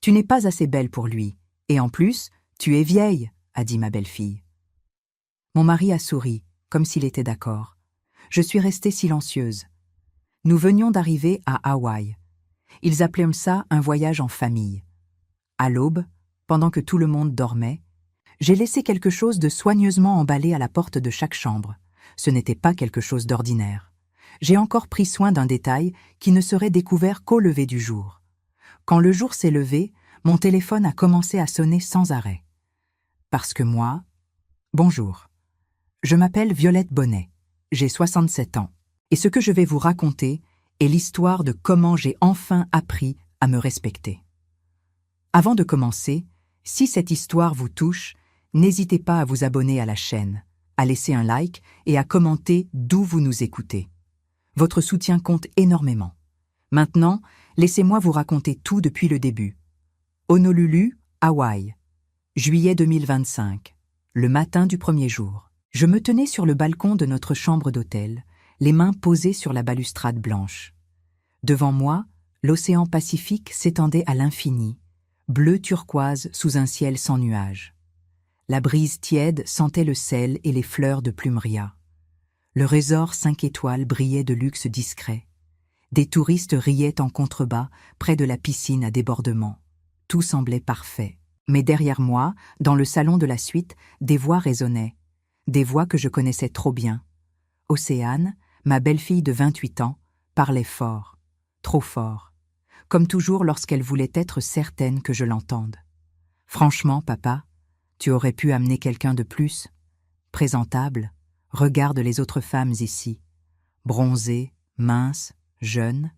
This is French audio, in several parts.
Tu n'es pas assez belle pour lui, et en plus, tu es vieille, a dit ma belle-fille. Mon mari a souri, comme s'il était d'accord. Je suis restée silencieuse. Nous venions d'arriver à Hawaï. Ils appelaient ça un voyage en famille. À l'aube, pendant que tout le monde dormait, j'ai laissé quelque chose de soigneusement emballé à la porte de chaque chambre. Ce n'était pas quelque chose d'ordinaire. J'ai encore pris soin d'un détail qui ne serait découvert qu'au lever du jour. Quand le jour s'est levé, mon téléphone a commencé à sonner sans arrêt. Parce que moi... Bonjour. Je m'appelle Violette Bonnet. J'ai 67 ans. Et ce que je vais vous raconter est l'histoire de comment j'ai enfin appris à me respecter. Avant de commencer, si cette histoire vous touche, n'hésitez pas à vous abonner à la chaîne, à laisser un like et à commenter d'où vous nous écoutez. Votre soutien compte énormément. Maintenant, laissez-moi vous raconter tout depuis le début. Honolulu, Hawaï, juillet 2025, le matin du premier jour. Je me tenais sur le balcon de notre chambre d'hôtel, les mains posées sur la balustrade blanche. Devant moi, l'océan Pacifique s'étendait à l'infini, bleu turquoise sous un ciel sans nuages. La brise tiède sentait le sel et les fleurs de plumeria. Le resort 5 étoiles brillait de luxe discret. Des touristes riaient en contrebas près de la piscine à débordement. Tout semblait parfait. Mais derrière moi, dans le salon de la suite, des voix résonnaient. Des voix que je connaissais trop bien. Océane, ma belle-fille de 28 ans, parlait fort, trop fort, comme toujours lorsqu'elle voulait être certaine que je l'entende. « Franchement, papa, tu aurais pu amener quelqu'un de plus. Présentable, regarde les autres femmes ici. Bronzées, minces, jeunes.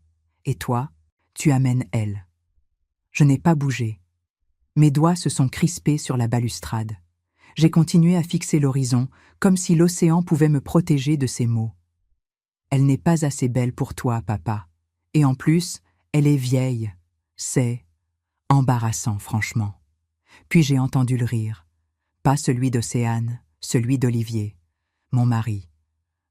Et toi, tu amènes elle. » Je n'ai pas bougé. Mes doigts se sont crispés sur la balustrade. J'ai continué à fixer l'horizon, comme si l'océan pouvait me protéger de ces mots. « Elle n'est pas assez belle pour toi, papa. Et en plus, elle est vieille. C'est embarrassant, franchement. » Puis j'ai entendu le rire. Pas celui d'Océane, celui d'Olivier, mon mari.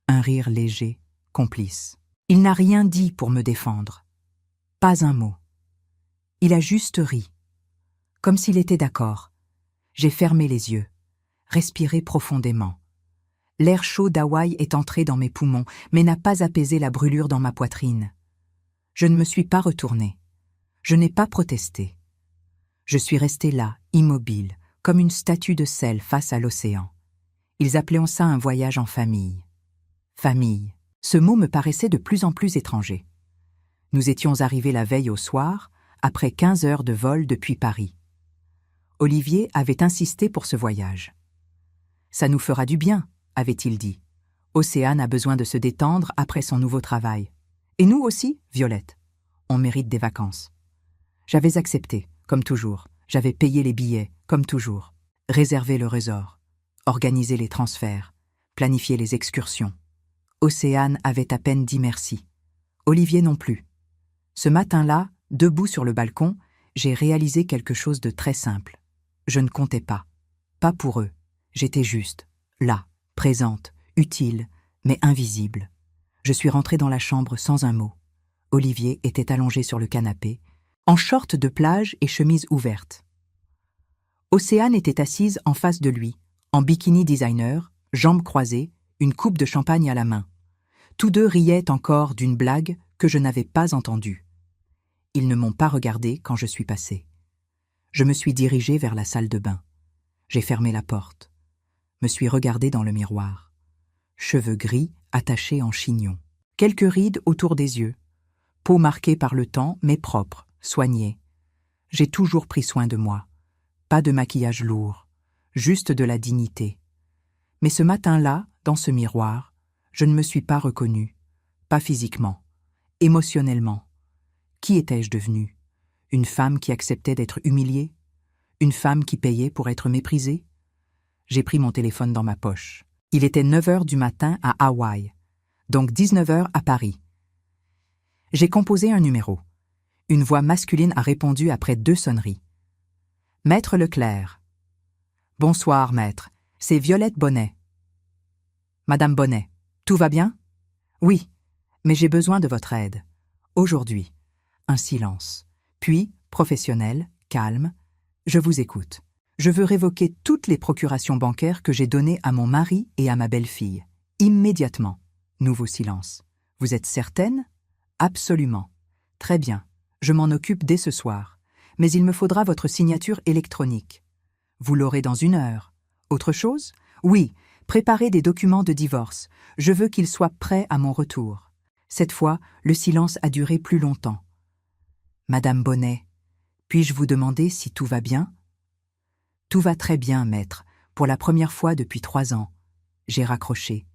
Un rire léger, complice. Il n'a rien dit pour me défendre. Pas un mot. Il a juste ri. Comme s'il était d'accord. J'ai fermé les yeux, respiré profondément. L'air chaud d'Hawaï est entré dans mes poumons, mais n'a pas apaisé la brûlure dans ma poitrine. Je ne me suis pas retournée. Je n'ai pas protesté. Je suis restée là, immobile, comme une statue de sel face à l'océan. Ils appelaient ça un voyage en famille. Famille. Ce mot me paraissait de plus en plus étranger. Nous étions arrivés la veille au soir, après 15 heures de vol depuis Paris. Olivier avait insisté pour ce voyage. « Ça nous fera du bien », avait-il dit. « Océane a besoin de se détendre après son nouveau travail. Et nous aussi, Violette. On mérite des vacances. » J'avais accepté, comme toujours. J'avais payé les billets, comme toujours. Réservé le resort. Organisé les transferts. Planifié les excursions. Océane avait à peine dit merci. Olivier non plus. Ce matin-là, debout sur le balcon, j'ai réalisé quelque chose de très simple. Je ne comptais pas. Pas pour eux. J'étais juste. Là, présente, utile, mais invisible. Je suis rentrée dans la chambre sans un mot. Olivier était allongé sur le canapé, en short de plage et chemise ouverte. Océane était assise en face de lui, en bikini designer, jambes croisées, une coupe de champagne à la main. Tous deux riaient encore d'une blague que je n'avais pas entendue. Ils ne m'ont pas regardé quand je suis passée. Je me suis dirigée vers la salle de bain. J'ai fermé la porte. Me suis regardée dans le miroir. Cheveux gris attachés en chignon. Quelques rides autour des yeux. Peau marquée par le temps, mais propre, soignée. J'ai toujours pris soin de moi. Pas de maquillage lourd, juste de la dignité. Mais ce matin-là, dans ce miroir, je ne me suis pas reconnue. Pas physiquement, émotionnellement. Qui étais-je devenue? Une femme qui acceptait d'être humiliée? Une femme qui payait pour être méprisée? J'ai pris mon téléphone dans ma poche. Il était 9 heures du matin à Hawaï, donc 19 heures à Paris. J'ai composé un numéro. Une voix masculine a répondu après 2 sonneries. « Maître Leclerc. »« Bonsoir, maître. C'est Violette Bonnet. »« Madame Bonnet, tout va bien ? » ?»« Oui, mais j'ai besoin de votre aide. Aujourd'hui. » Un silence. Puis, professionnel, Calme. Je vous écoute. Je veux révoquer toutes les procurations bancaires que j'ai données à mon mari et à ma belle-fille. Immédiatement. Nouveau silence. Vous êtes certaine? Absolument. Très bien. Je m'en occupe dès ce soir. Mais il me faudra votre signature électronique. Vous l'aurez dans 1 heure. Autre chose? Oui, préparez des documents de divorce. Je veux qu'ils soient prêts à mon retour. Cette fois, le silence a duré plus longtemps. Madame Bonnet, puis-je vous demander si tout va bien? Tout va très bien, maître, pour la première fois depuis 3 ans. J'ai raccroché.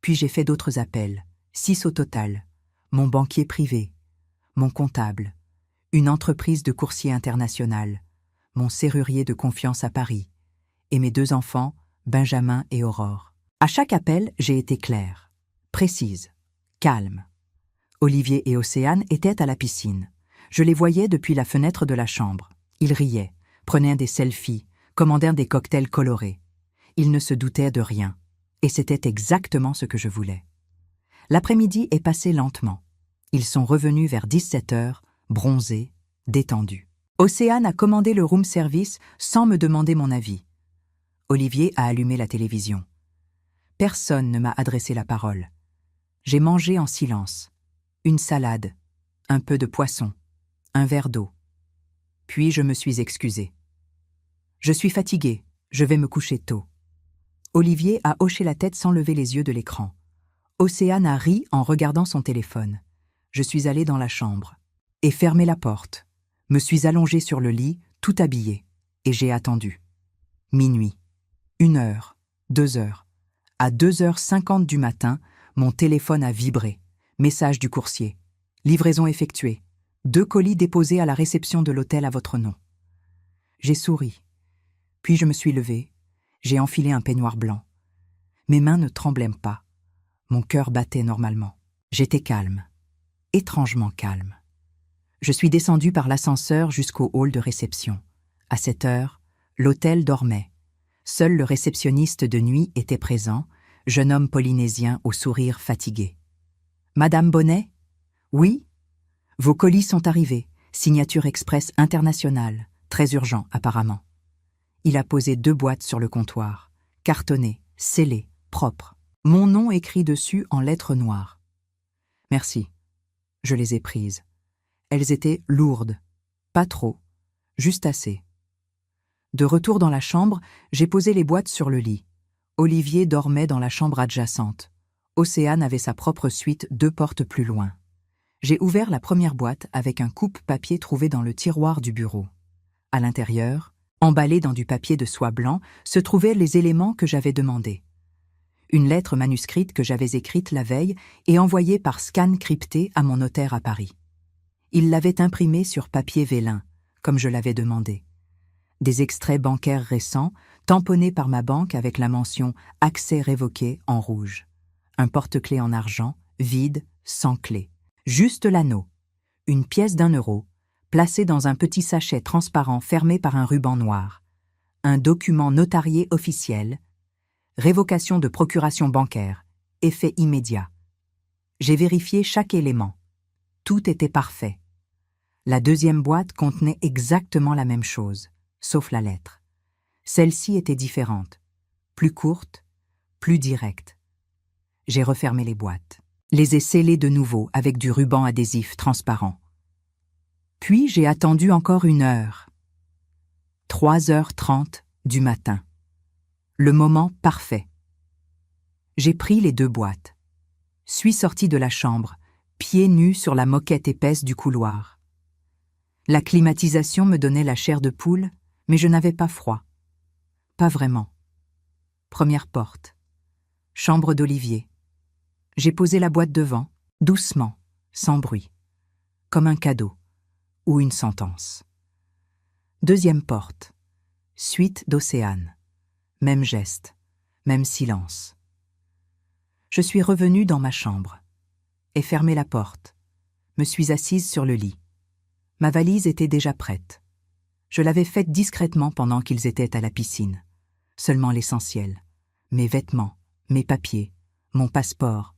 Puis j'ai fait d'autres appels, 6 au total. Mon banquier privé, mon comptable, une entreprise de coursier international, mon serrurier de confiance à Paris, et mes 2 enfants, Benjamin et Aurore. À chaque appel, j'ai été claire, précise, calme. Olivier et Océane étaient à la piscine. Je les voyais depuis la fenêtre de la chambre. Ils riaient, prenaient des selfies, commandaient des cocktails colorés. Ils ne se doutaient de rien. Et c'était exactement ce que je voulais. L'après-midi est passé lentement. Ils sont revenus vers 17 heures, bronzés, détendus. Océane a commandé le room service sans me demander mon avis. Olivier a allumé la télévision. Personne ne m'a adressé la parole. J'ai mangé en silence. Une salade, un peu de poisson, un verre d'eau. Puis je me suis excusée. Je suis fatiguée, je vais me coucher tôt. Olivier a hoché la tête sans lever les yeux de l'écran. Océane a ri en regardant son téléphone. Je suis allée dans la chambre et fermé la porte. Me suis allongée sur le lit, tout habillée, et j'ai attendu. Minuit. 1 heure, 2 heures. À 2h50 du matin, mon téléphone a vibré. Message du coursier. Livraison effectuée. 2 colis déposés à la réception de l'hôtel à votre nom. J'ai souri. Puis je me suis levée. J'ai enfilé un peignoir blanc. Mes mains ne tremblaient pas. Mon cœur battait normalement. J'étais calme. Étrangement calme. Je suis descendue par l'ascenseur jusqu'au hall de réception. À 7 heures, l'hôtel dormait. Seul le réceptionniste de nuit était présent, jeune homme polynésien au sourire fatigué. « Madame Bonnet? Oui? Vos colis sont arrivés. Signature express internationale. Très urgent, apparemment. » Il a posé 2 boîtes sur le comptoir, cartonnées, scellées, propres. Mon nom écrit dessus en lettres noires. Merci. Je les ai prises. Elles étaient lourdes. Pas trop. Juste assez. De retour dans la chambre, j'ai posé les boîtes sur le lit. Olivier dormait dans la chambre adjacente. Océane avait sa propre suite 2 portes plus loin. J'ai ouvert la première boîte avec un coupe-papier trouvé dans le tiroir du bureau. À l'intérieur, emballés dans du papier de soie blanc, se trouvaient les éléments que j'avais demandés. Une lettre manuscrite que j'avais écrite la veille et envoyée par scan crypté à mon notaire à Paris. Il l'avait imprimée sur papier vélin, comme je l'avais demandé. Des extraits bancaires récents, tamponnés par ma banque avec la mention « Accès révoqué » en rouge. Un porte-clés en argent, vide, sans clé. Juste l'anneau. Une pièce d'1 euro, placée dans un petit sachet transparent fermé par un ruban noir. Un document notarié officiel. Révocation de procuration bancaire. Effet immédiat. J'ai vérifié chaque élément. Tout était parfait. La deuxième boîte contenait exactement la même chose, sauf la lettre. Celle-ci était différente, plus courte, plus directe. J'ai refermé les boîtes. Les ai scellées de nouveau avec du ruban adhésif transparent. Puis j'ai attendu encore 1 heure. 3h30 du matin. Le moment parfait. J'ai pris les 2 boîtes. Suis sortie de la chambre, pieds nus sur la moquette épaisse du couloir. La climatisation me donnait la chair de poule, mais je n'avais pas froid. Pas vraiment. Première porte. Chambre d'Olivier. J'ai posé la boîte devant, doucement, sans bruit, comme un cadeau ou une sentence. Deuxième porte. Suite d'Océane. Même geste, même silence. Je suis revenue dans ma chambre et fermé la porte. Me suis assise sur le lit. Ma valise était déjà prête. Je l'avais faite discrètement pendant qu'ils étaient à la piscine. Seulement l'essentiel. Mes vêtements, mes papiers, mon passeport,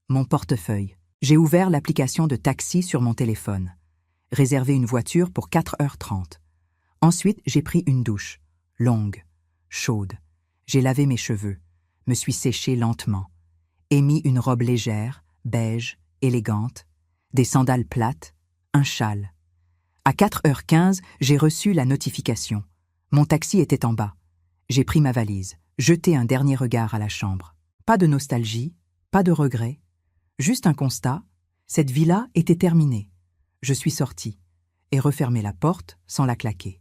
mon portefeuille. J'ai ouvert l'application de taxi sur mon téléphone. Réservé une voiture pour 4h30. Ensuite, j'ai pris une douche, longue, chaude. J'ai lavé mes cheveux, me suis séché lentement, émis une robe légère, beige, élégante, des sandales plates, un châle. À 4h15, j'ai reçu la notification. Mon taxi était en bas. J'ai pris ma valise, jeté un dernier regard à la chambre. Pas de nostalgie, pas de regret, juste un constat, cette vie-là était terminée. Je suis sorti et refermé la porte sans la claquer.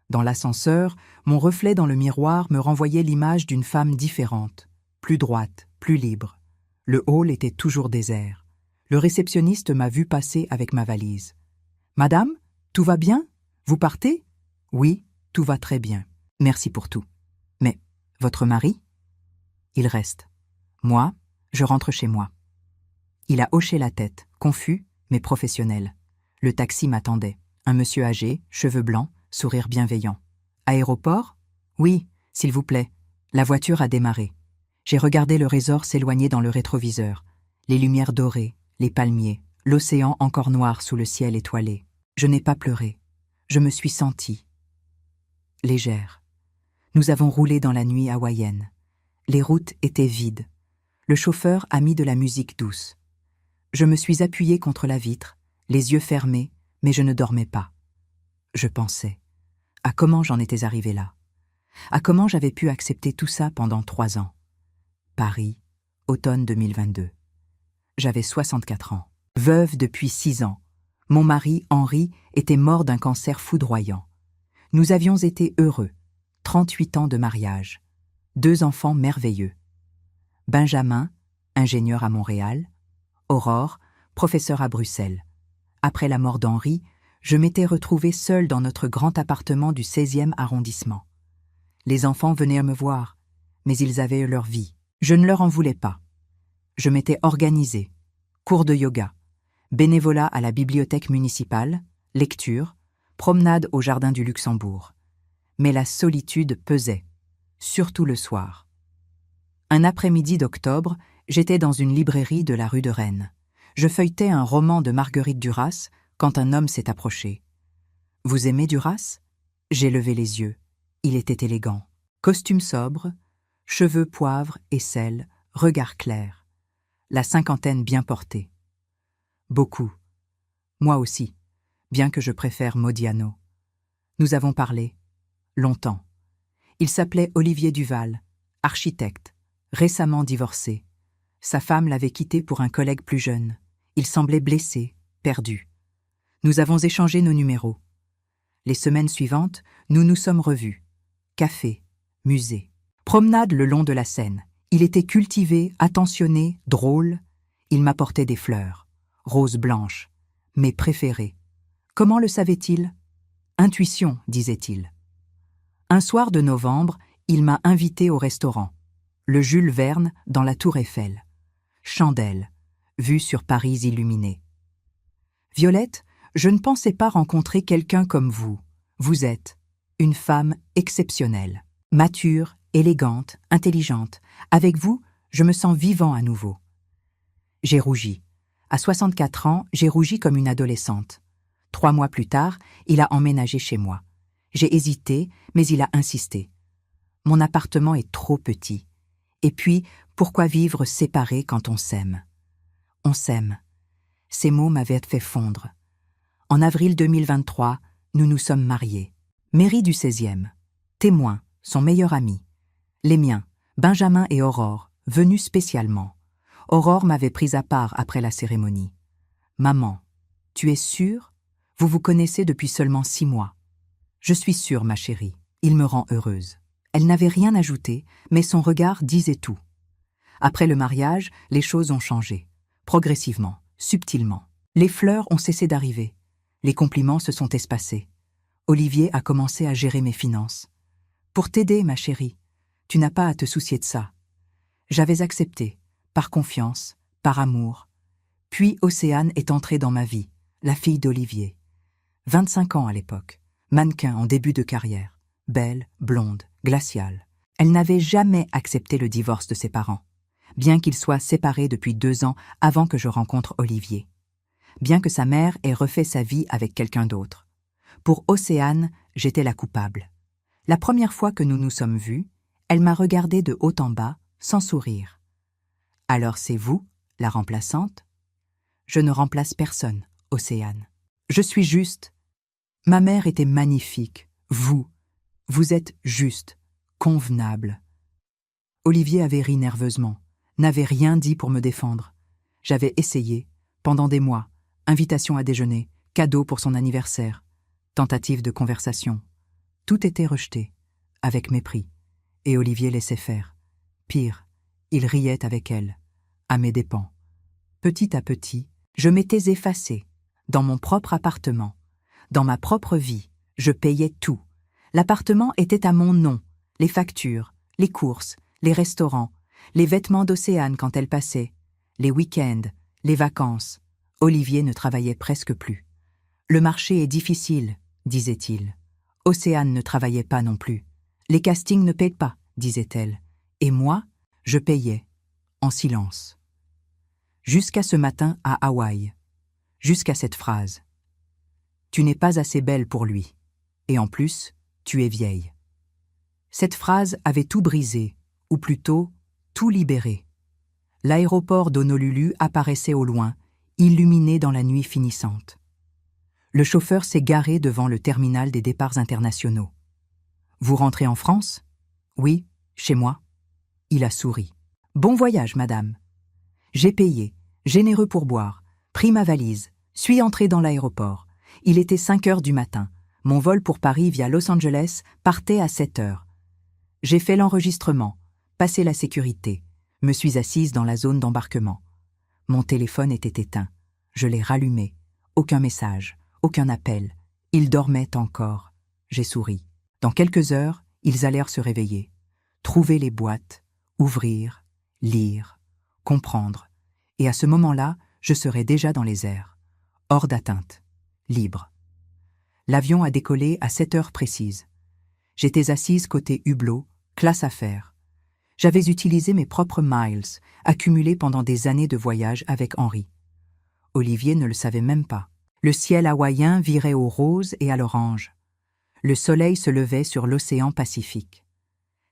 Dans l'ascenseur, mon reflet dans le miroir me renvoyait l'image d'une femme différente, plus droite, plus libre. Le hall était toujours désert. Le réceptionniste m'a vu passer avec ma valise. « Madame, tout va bien? Vous partez? »« Oui, tout va très bien. Merci pour tout. Mais votre mari? » ?»« Il reste. Moi, je rentre chez moi. » Il a hoché la tête, confus, mais professionnel. Le taxi m'attendait. Un monsieur âgé, cheveux blancs, sourire bienveillant. « Aéroport? »« Oui, s'il vous plaît. » La voiture a démarré. J'ai regardé le Résort s'éloigner dans le rétroviseur. Les lumières dorées, les palmiers, l'océan encore noir sous le ciel étoilé. Je n'ai pas pleuré. Je me suis sentie légère. Nous avons roulé dans la nuit hawaïenne. Les routes étaient vides. Le chauffeur a mis de la musique douce. Je me suis appuyée contre la vitre, les yeux fermés, mais je ne dormais pas. Je pensais à comment j'en étais arrivée là, à comment j'avais pu accepter tout ça pendant 3 ans. Paris, automne 2022. J'avais 64 ans, veuve depuis 6 ans. Mon mari, Henri, était mort d'un cancer foudroyant. Nous avions été heureux, 38 ans de mariage, 2 enfants merveilleux. Benjamin, ingénieur à Montréal, Aurore, professeur à Bruxelles. Après la mort d'Henri, je m'étais retrouvée seule dans notre grand appartement du 16e arrondissement. Les enfants venaient me voir, mais ils avaient leur vie. Je ne leur en voulais pas. Je m'étais organisée. Cours de yoga, bénévolat à la bibliothèque municipale, lecture, promenade au jardin du Luxembourg. Mais la solitude pesait, surtout le soir. Un après-midi d'octobre, j'étais dans une librairie de la rue de Rennes. Je feuilletais un roman de Marguerite Duras quand un homme s'est approché. « Vous aimez Duras ?» J'ai levé les yeux. Il était élégant. Costume sobre, cheveux poivre et sel, regard clair. La cinquantaine bien portée. Beaucoup. Moi aussi, bien que je préfère Modiano. Nous avons parlé. Longtemps. Il s'appelait Olivier Duval, architecte, récemment divorcé. Sa femme l'avait quitté pour un collègue plus jeune. Il semblait blessé, perdu. Nous avons échangé nos numéros. Les semaines suivantes, nous nous sommes revus. Café, musée, promenade le long de la Seine. Il était cultivé, attentionné, drôle. Il m'apportait des fleurs, roses blanches, mes préférées. Comment le savait-il? Intuition, disait-il. Un soir de novembre, il m'a invité au restaurant. Le Jules Verne dans la Tour Eiffel. Chandelle, vue sur Paris illuminée. Violette, je ne pensais pas rencontrer quelqu'un comme vous. Vous êtes une femme exceptionnelle, mature, élégante, intelligente. Avec vous, je me sens vivant à nouveau. J'ai rougi. À 64 ans, j'ai rougi comme une adolescente. 3 mois plus tard, il a emménagé chez moi. J'ai hésité, mais il a insisté. Mon appartement est trop petit. Et puis, pourquoi vivre séparés quand on s'aime? On s'aime. Ces mots m'avaient fait fondre. En avril 2023, nous nous sommes mariés. Mairie du 16e. Témoin, son meilleur ami. Les miens, Benjamin et Aurore, venus spécialement. Aurore m'avait prise à part après la cérémonie. « Maman, tu es sûre? Vous vous connaissez depuis seulement 6 mois. »« Je suis sûre, ma chérie. Il me rend heureuse. » Elle n'avait rien ajouté, mais son regard disait tout. Après le mariage, les choses ont changé. Progressivement, subtilement. Les fleurs ont cessé d'arriver. Les compliments se sont espacés. Olivier a commencé à gérer mes finances. « Pour t'aider, ma chérie. Tu n'as pas à te soucier de ça. » J'avais accepté, par confiance, par amour. Puis Océane est entrée dans ma vie, la fille d'Olivier. 25 ans à l'époque, mannequin en début de carrière. Belle, blonde, glaciale. Elle n'avait jamais accepté le divorce de ses parents, bien qu'ils soient séparés depuis 2 ans avant que je rencontre Olivier. Bien que sa mère ait refait sa vie avec quelqu'un d'autre. Pour Océane, j'étais la coupable. La première fois que nous nous sommes vus, elle m'a regardé de haut en bas, sans sourire. « Alors c'est vous, la remplaçante ?» Je ne remplace personne, Océane. Je suis juste. Ma mère était magnifique. Vous êtes juste, convenable. Olivier avait ri nerveusement, n'avait rien dit pour me défendre. J'avais essayé, pendant des mois, invitation à déjeuner, cadeau pour son anniversaire, tentative de conversation. Tout était rejeté, avec mépris, et Olivier laissait faire. Pire, il riait avec elle, à mes dépens. Petit à petit, je m'étais effacée, dans mon propre appartement, dans ma propre vie, je payais tout. L'appartement était à mon nom, les factures, les courses, les restaurants, les vêtements d'Océane quand elle passait, les week-ends, les vacances. Olivier ne travaillait presque plus. Le marché est difficile, disait-il. Océane ne travaillait pas non plus. Les castings ne paient pas, disait-elle. Et moi, je payais, en silence. Jusqu'à ce matin à Hawaï. Jusqu'à cette phrase. Tu n'es pas assez belle pour lui. Et en plus, tu es vieille. Cette phrase avait tout brisé, ou plutôt, tout libéré. L'aéroport d'Honolulu apparaissait au loin, illuminé dans la nuit finissante. Le chauffeur s'est garé devant le terminal des départs internationaux. « Vous rentrez en France ? » ?»« Oui, chez moi. » Il a souri. « Bon voyage, madame. » J'ai payé, généreux pourboire, pris ma valise, suis entré dans l'aéroport. Il était 5 heures du matin. Mon vol pour Paris via Los Angeles partait à 7 heures. J'ai fait l'enregistrement, passé la sécurité, me suis assise dans la zone d'embarquement. Mon téléphone était éteint. Je l'ai rallumé. Aucun message, aucun appel. Il dormait encore. J'ai souri. Dans quelques heures, ils allèrent se réveiller. Trouver les boîtes, ouvrir, lire, comprendre. Et à ce moment-là, je serais déjà dans les airs. Hors d'atteinte. Libre. L'avion a décollé à 7 heures précises. J'étais assise côté hublot, classe affaires. J'avais utilisé mes propres miles, accumulés pendant des années de voyage avec Henri. Olivier ne le savait même pas. Le ciel hawaïen virait au rose et à l'orange. Le soleil se levait sur l'océan Pacifique.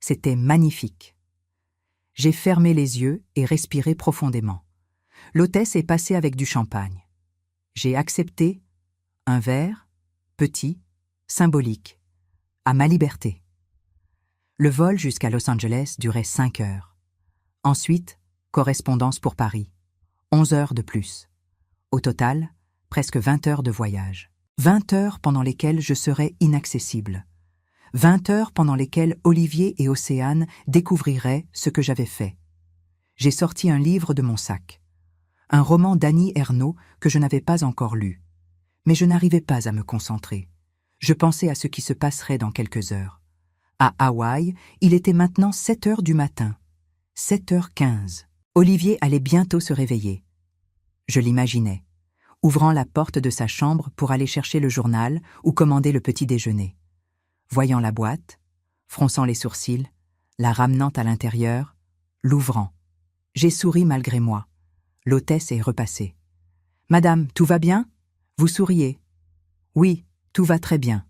C'était magnifique. J'ai fermé les yeux et respiré profondément. L'hôtesse est passée avec du champagne. J'ai accepté un verre, petit, symbolique, à ma liberté. Le vol jusqu'à Los Angeles durait 5 heures. Ensuite, correspondance pour Paris. 11 heures de plus. Au total, presque 20 heures de voyage. 20 heures pendant lesquelles je serais inaccessible. 20 heures pendant lesquelles Olivier et Océane découvriraient ce que j'avais fait. J'ai sorti un livre de mon sac. Un roman d'Annie Ernaux que je n'avais pas encore lu. Mais je n'arrivais pas à me concentrer. Je pensais à ce qui se passerait dans quelques heures. À Hawaï, il était maintenant 7 heures du matin. 7h15. Olivier allait bientôt se réveiller. Je l'imaginais, ouvrant la porte de sa chambre pour aller chercher le journal ou commander le petit déjeuner. Voyant la boîte, fronçant les sourcils, la ramenant à l'intérieur, l'ouvrant. J'ai souri malgré moi. L'hôtesse est repassée. « Madame, tout va bien ? Vous souriez ? » ?»« Oui, tout va très bien. »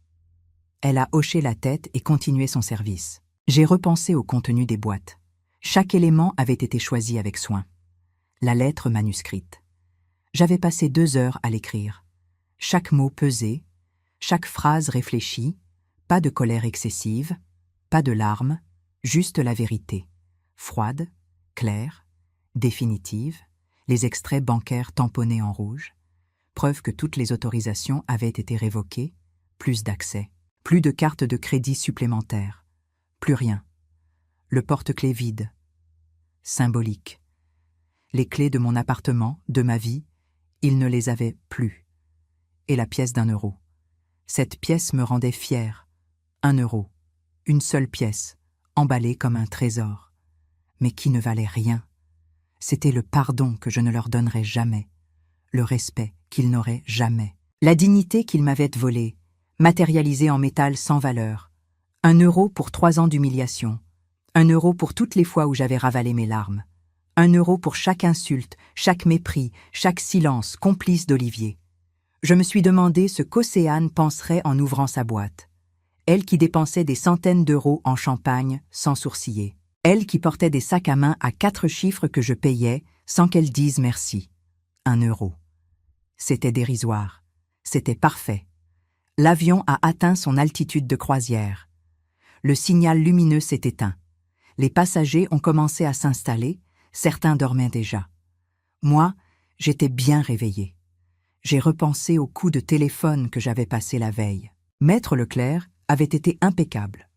Elle a hoché la tête et continué son service. J'ai repensé au contenu des boîtes. Chaque élément avait été choisi avec soin. La lettre manuscrite. J'avais passé 2 heures à l'écrire. Chaque mot pesé, chaque phrase réfléchie, pas de colère excessive, pas de larmes, juste la vérité. Froide, claire, définitive, les extraits bancaires tamponnés en rouge, preuve que toutes les autorisations avaient été révoquées, plus d'accès, plus de cartes de crédit supplémentaires, plus rien. Le porte-clés vide, symbolique. Les clés de mon appartement, de ma vie, il ne les avait plus. Et la pièce d'1 euro. Cette pièce me rendait fière. 1 euro, une seule pièce, emballée comme un trésor. Mais qui ne valait rien. C'était le pardon que je ne leur donnerais jamais, le respect qu'ils n'auraient jamais, la dignité qu'ils m'avaient volée, matérialisée en métal sans valeur. 1 euro pour 3 ans d'humiliation. 1 euro pour toutes les fois où j'avais ravalé mes larmes. 1 euro pour chaque insulte, chaque mépris, chaque silence complice d'Olivier. Je me suis demandé ce qu'Océane penserait en ouvrant sa boîte. Elle qui dépensait des centaines d'euros en champagne sans sourciller. Elle qui portait des sacs à main à 4 chiffres que je payais sans qu'elle dise merci. 1 euro. C'était dérisoire. C'était parfait. L'avion a atteint son altitude de croisière. Le signal lumineux s'est éteint. Les passagers ont commencé à s'installer, certains dormaient déjà. Moi, j'étais bien réveillée. J'ai repensé au coup de téléphone que j'avais passé la veille. Maître Leclerc avait été impeccable.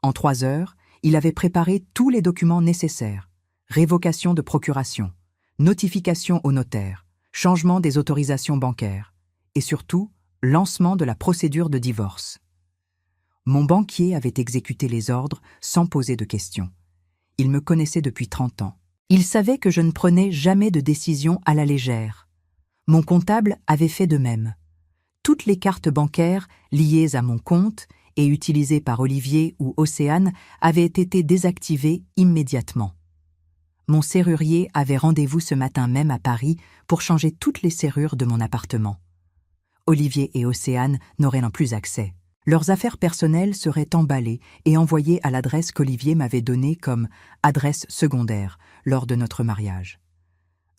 En 3 heures, il avait préparé tous les documents nécessaires. Révocation de procuration, notification au notaire, changement des autorisations bancaires et surtout, lancement de la procédure de divorce. Mon banquier avait exécuté les ordres sans poser de questions. Il me connaissait depuis 30 ans. Il savait que je ne prenais jamais de décision à la légère. Mon comptable avait fait de même. Toutes les cartes bancaires liées à mon compte et utilisées par Olivier ou Océane avaient été désactivées immédiatement. Mon serrurier avait rendez-vous ce matin même à Paris pour changer toutes les serrures de mon appartement. Olivier et Océane n'auraient non plus accès. Leurs affaires personnelles seraient emballées et envoyées à l'adresse qu'Olivier m'avait donnée comme adresse secondaire lors de notre mariage.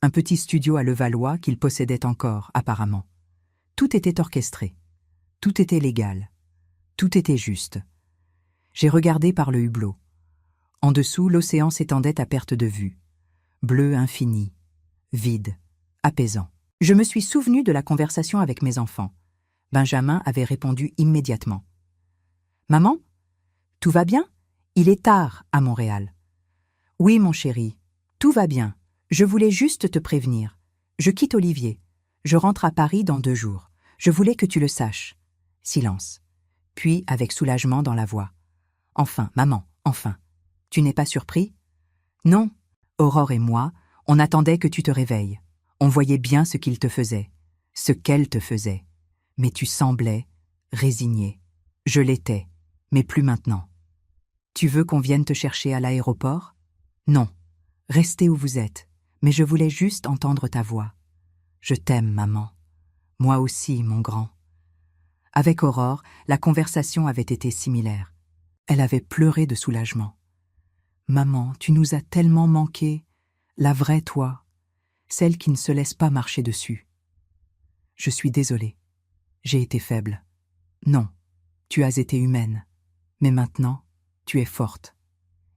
Un petit studio à Levallois qu'il possédait encore, apparemment. Tout était orchestré. Tout était légal. Tout était juste. J'ai regardé par le hublot. En dessous, l'océan s'étendait à perte de vue. Bleu infini, vide, apaisant. Je me suis souvenu de la conversation avec mes enfants. Benjamin avait répondu immédiatement. « Maman, tout va bien? Il est tard à Montréal. »« Oui, mon chéri, tout va bien. Je voulais juste te prévenir. Je quitte Olivier. Je rentre à Paris dans 2 jours. Je voulais que tu le saches. » Silence. Puis, avec soulagement dans la voix. « Enfin, maman, enfin. Tu n'es pas surpris? »« Non. Aurore et moi, on attendait que tu te réveilles. On voyait bien ce qu'il te faisait, ce qu'elle te faisait. Mais tu semblais résigné. Je l'étais, mais plus maintenant. Tu veux qu'on vienne te chercher à l'aéroport? Non. Restez où vous êtes, mais je voulais juste entendre ta voix. Je t'aime, maman. Moi aussi, mon grand. Avec Aurore, la conversation avait été similaire. Elle avait pleuré de soulagement. Maman, tu nous as tellement manqué, la vraie toi, celle qui ne se laisse pas marcher dessus. Je suis désolée. J'ai été faible. Non, tu as été humaine. Mais maintenant, tu es forte.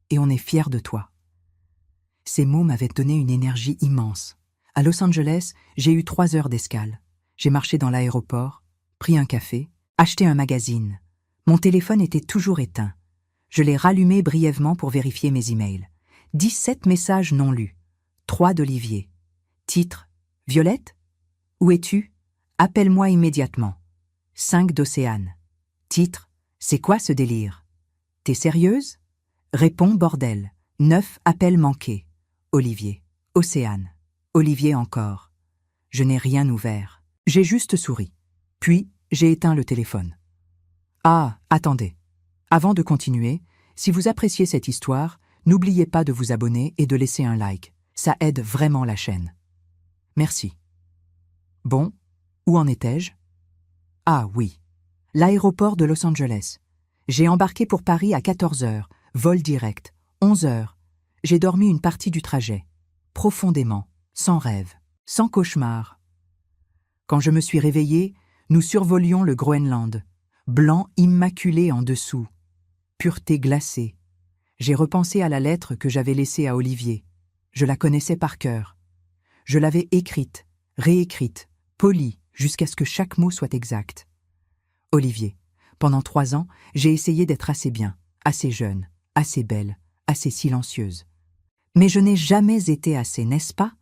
Et on est fiers de toi. Ces mots m'avaient donné une énergie immense. À Los Angeles, j'ai eu 3 heures d'escale. J'ai marché dans l'aéroport, pris un café, acheté un magazine. Mon téléphone était toujours éteint. Je l'ai rallumé brièvement pour vérifier mes emails. 17 messages non lus. 3 d'Olivier. Titre: Violette? Où es-tu? Appelle-moi immédiatement. 5 d'Océane. Titre: C'est quoi ce délire? T'es sérieuse? Réponds, bordel. 9 appels manqués. Olivier. Océane. Olivier encore. Je n'ai rien ouvert. J'ai juste souri. Puis, j'ai éteint le téléphone. Ah, attendez. Avant de continuer, si vous appréciez cette histoire, n'oubliez pas de vous abonner et de laisser un like. Ça aide vraiment la chaîne. Merci. Bon, où en étais-je? Ah oui, l'aéroport de Los Angeles. J'ai embarqué pour Paris à 14 heures, vol direct, 11 heures. J'ai dormi une partie du trajet, profondément, sans rêve, sans cauchemar. Quand je me suis réveillée, nous survolions le Groenland, blanc immaculé en dessous, pureté glacée. J'ai repensé à la lettre que j'avais laissée à Olivier. Je la connaissais par cœur. Je l'avais écrite, réécrite, polie, jusqu'à ce que chaque mot soit exact. Olivier, pendant 3 ans, j'ai essayé d'être assez bien, assez jeune, assez belle, assez silencieuse. Mais je n'ai jamais été assez, n'est-ce pas?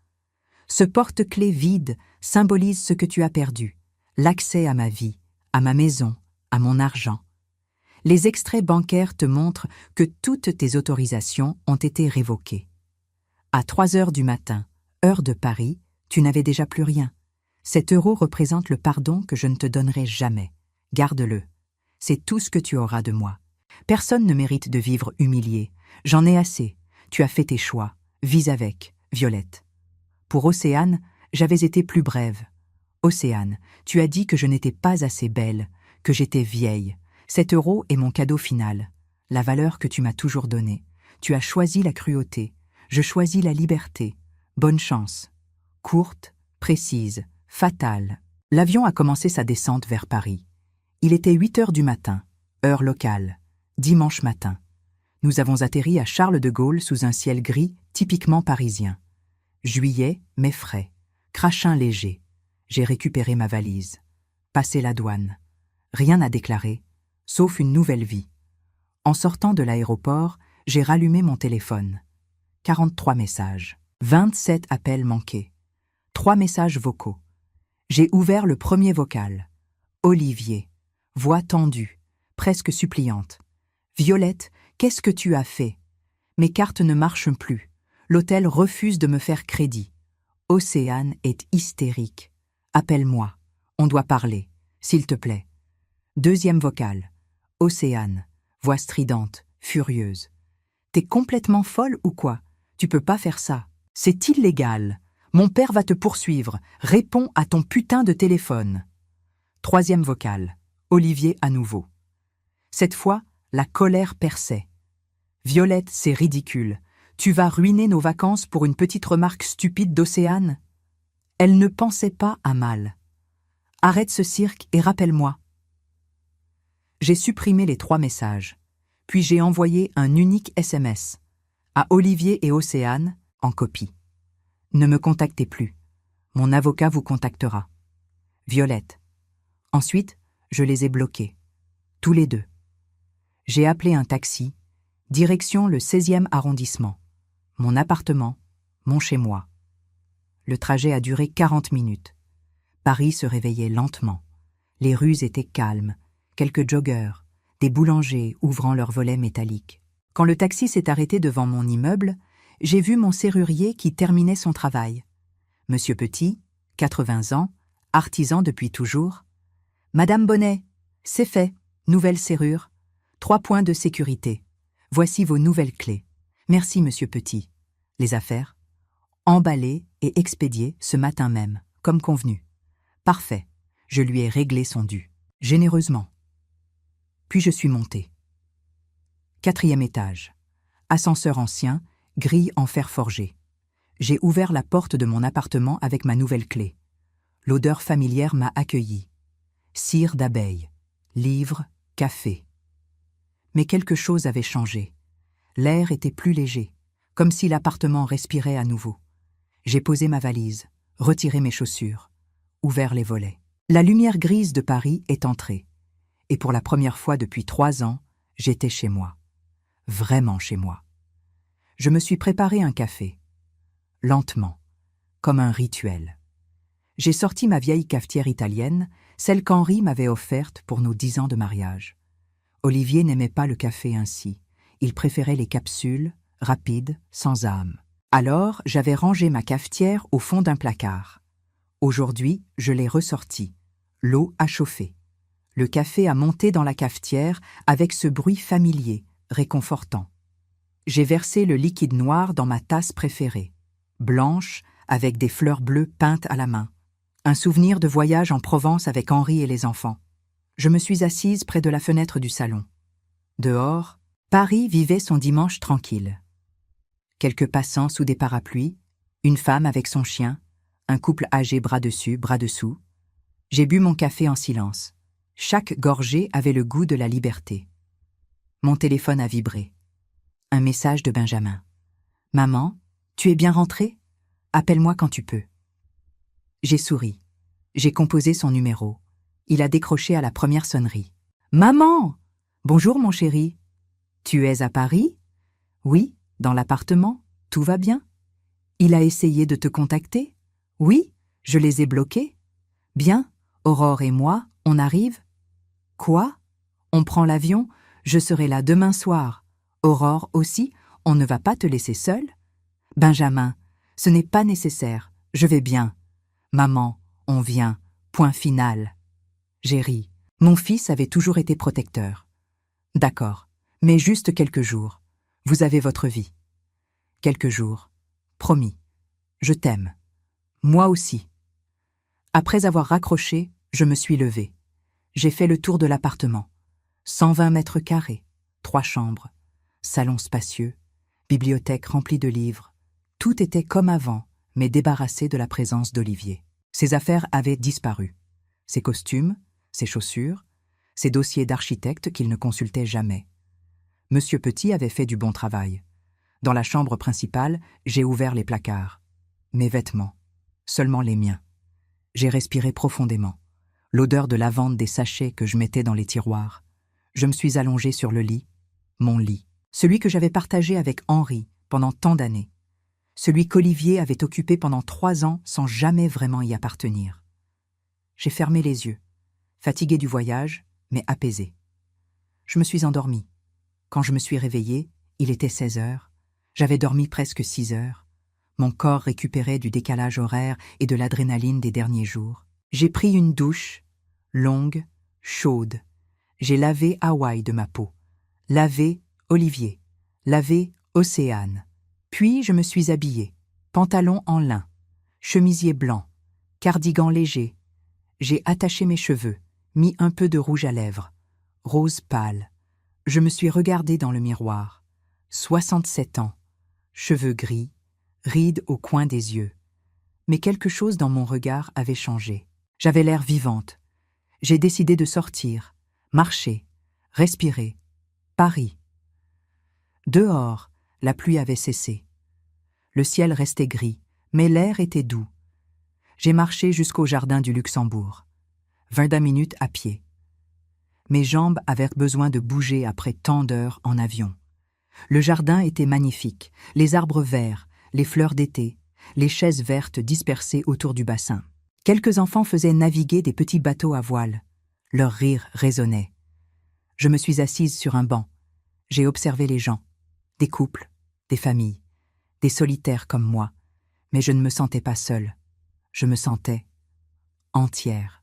Ce porte-clés vide symbolise ce que tu as perdu, l'accès à ma vie, à ma maison, à mon argent. Les extraits bancaires te montrent que toutes tes autorisations ont été révoquées. À 3 heures du matin, heure de Paris, tu n'avais déjà plus rien. Cet euro représente le pardon que je ne te donnerai jamais. Garde-le. C'est tout ce que tu auras de moi. Personne ne mérite de vivre humilié. J'en ai assez. Tu as fait tes choix. Vis avec, Violette. Pour Océane, j'avais été plus brève. Océane, tu as dit que je n'étais pas assez belle, que j'étais vieille. 7 € est mon cadeau final, la valeur que tu m'as toujours donnée. Tu as choisi la cruauté, je choisis la liberté. Bonne chance. Courte, précise, fatale. L'avion a commencé sa descente vers Paris. Il était 8 heures du matin, heure locale, dimanche matin. Nous avons atterri à Charles de Gaulle sous un ciel gris typiquement parisien. Juillet, mais frais, crachin léger. J'ai récupéré ma valise. Passé la douane. Rien à déclarer, sauf une nouvelle vie. En sortant de l'aéroport, j'ai rallumé mon téléphone. 43 messages, 27 appels manqués, 3 messages vocaux. J'ai ouvert le premier vocal. Olivier, voix tendue, presque suppliante. Violette, qu'est-ce que tu as fait? Mes cartes ne marchent plus. L'hôtel refuse de me faire crédit. Océane est hystérique. Appelle-moi. On doit parler, s'il te plaît. Deuxième vocal. Océane, voix stridente, furieuse. T'es complètement folle ou quoi? Tu peux pas faire ça. C'est illégal. Mon père va te poursuivre. Réponds à ton putain de téléphone. Troisième vocal. Olivier à nouveau. Cette fois, la colère perçait. Violette, c'est ridicule. Tu vas ruiner nos vacances pour une petite remarque stupide d'Océane? Elle ne pensait pas à mal. Arrête ce cirque et rappelle-moi. J'ai supprimé les 3 messages, puis j'ai envoyé un unique SMS à Olivier et Océane en copie. Ne me contactez plus. Mon avocat vous contactera. Violette. Ensuite, je les ai bloqués. Tous les deux. J'ai appelé un taxi, direction le 16e arrondissement. Mon appartement, mon chez-moi. Le trajet a duré 40 minutes. Paris se réveillait lentement. Les rues étaient calmes, quelques joggeurs, des boulangers ouvrant leurs volets métalliques. Quand le taxi s'est arrêté devant mon immeuble, j'ai vu mon serrurier qui terminait son travail. Monsieur Petit, 80 ans, artisan depuis toujours. Madame Bonnet, c'est fait, nouvelle serrure. 3 points de sécurité. Voici vos nouvelles clés. Merci, monsieur Petit. Les affaires? Emballées et expédiées ce matin même, comme convenu. Parfait. Je lui ai réglé son dû. Généreusement. Puis je suis monté. 4e étage. Ascenseur ancien, grille en fer forgé. J'ai ouvert la porte de mon appartement avec ma nouvelle clé. L'odeur familière m'a accueilli. Cire d'abeille, livres, café. Mais quelque chose avait changé. L'air était plus léger, comme si l'appartement respirait à nouveau. J'ai posé ma valise, retiré mes chaussures, ouvert les volets. La lumière grise de Paris est entrée. Et pour la première fois depuis 3 ans, j'étais chez moi. Vraiment chez moi. Je me suis préparé un café. Lentement, comme un rituel. J'ai sorti ma vieille cafetière italienne, celle qu'Henri m'avait offerte pour nos 10 ans de mariage. Olivier n'aimait pas le café ainsi. Il préférait les capsules, rapides, sans âme. Alors, j'avais rangé ma cafetière au fond d'un placard. Aujourd'hui, je l'ai ressortie. L'eau a chauffé. Le café a monté dans la cafetière avec ce bruit familier, réconfortant. J'ai versé le liquide noir dans ma tasse préférée, blanche, avec des fleurs bleues peintes à la main. Un souvenir de voyage en Provence avec Henri et les enfants. Je me suis assise près de la fenêtre du salon. Dehors, Paris vivait son dimanche tranquille. Quelques passants sous des parapluies, une femme avec son chien, un couple âgé bras dessus, bras dessous. J'ai bu mon café en silence. Chaque gorgée avait le goût de la liberté. Mon téléphone a vibré. Un message de Benjamin. « Maman, tu es bien rentrée? Appelle-moi quand tu peux. » J'ai souri. J'ai composé son numéro. Il a décroché à la première sonnerie. « Maman! Bonjour mon chéri. Tu es à Paris? Oui, dans l'appartement. Tout va bien? Il a essayé de te contacter? Oui, je les ai bloqués. Bien, Aurore et moi, on arrive. Quoi? On prend l'avion? Je serai là demain soir. Aurore aussi, on ne va pas te laisser seule? Benjamin, ce n'est pas nécessaire. Je vais bien. Maman, on vient. Point final. J'ai ri. Mon fils avait toujours été protecteur. D'accord, mais juste quelques jours. Vous avez votre vie. Quelques jours. Promis. Je t'aime. Moi aussi. Après avoir raccroché, je me suis levée. J'ai fait le tour de l'appartement. 120 mètres carrés, 3 chambres, salon spacieux, bibliothèque remplie de livres. Tout était comme avant, mais débarrassé de la présence d'Olivier. Ses affaires avaient disparu. Ses costumes, ses chaussures, ses dossiers d'architecte qu'il ne consultait jamais. Monsieur Petit avait fait du bon travail. Dans la chambre principale, j'ai ouvert les placards. Mes vêtements, seulement les miens. J'ai respiré profondément. L'odeur de lavande des sachets que je mettais dans les tiroirs. Je me suis allongée sur le lit, mon lit, celui que j'avais partagé avec Henri pendant tant d'années, celui qu'Olivier avait occupé pendant 3 ans sans jamais vraiment y appartenir. J'ai fermé les yeux, fatiguée du voyage, mais apaisée. Je me suis endormie. Quand je me suis réveillée, il était 16 heures. J'avais dormi presque 6 heures. Mon corps récupérait du décalage horaire et de l'adrénaline des derniers jours. J'ai pris une douche, longue, chaude. J'ai lavé Hawaï de ma peau, lavé Olivier, lavé Océane. Puis je me suis habillée, pantalon en lin, chemisier blanc, cardigan léger. J'ai attaché mes cheveux, mis un peu de rouge à lèvres, rose pâle. Je me suis regardée dans le miroir. 67 ans, cheveux gris, rides au coin des yeux. Mais quelque chose dans mon regard avait changé. J'avais l'air vivante. J'ai décidé de sortir, marcher, respirer. Paris. Dehors, la pluie avait cessé. Le ciel restait gris, mais l'air était doux. J'ai marché jusqu'au jardin du Luxembourg. 20 minutes à pied. Mes jambes avaient besoin de bouger après tant d'heures en avion. Le jardin était magnifique, les arbres verts, les fleurs d'été, les chaises vertes dispersées autour du bassin. Quelques enfants faisaient naviguer des petits bateaux à voile. Leur rire résonnait. Je me suis assise sur un banc. J'ai observé les gens, des couples, des familles, des solitaires comme moi, mais je ne me sentais pas seule. Je me sentais entière.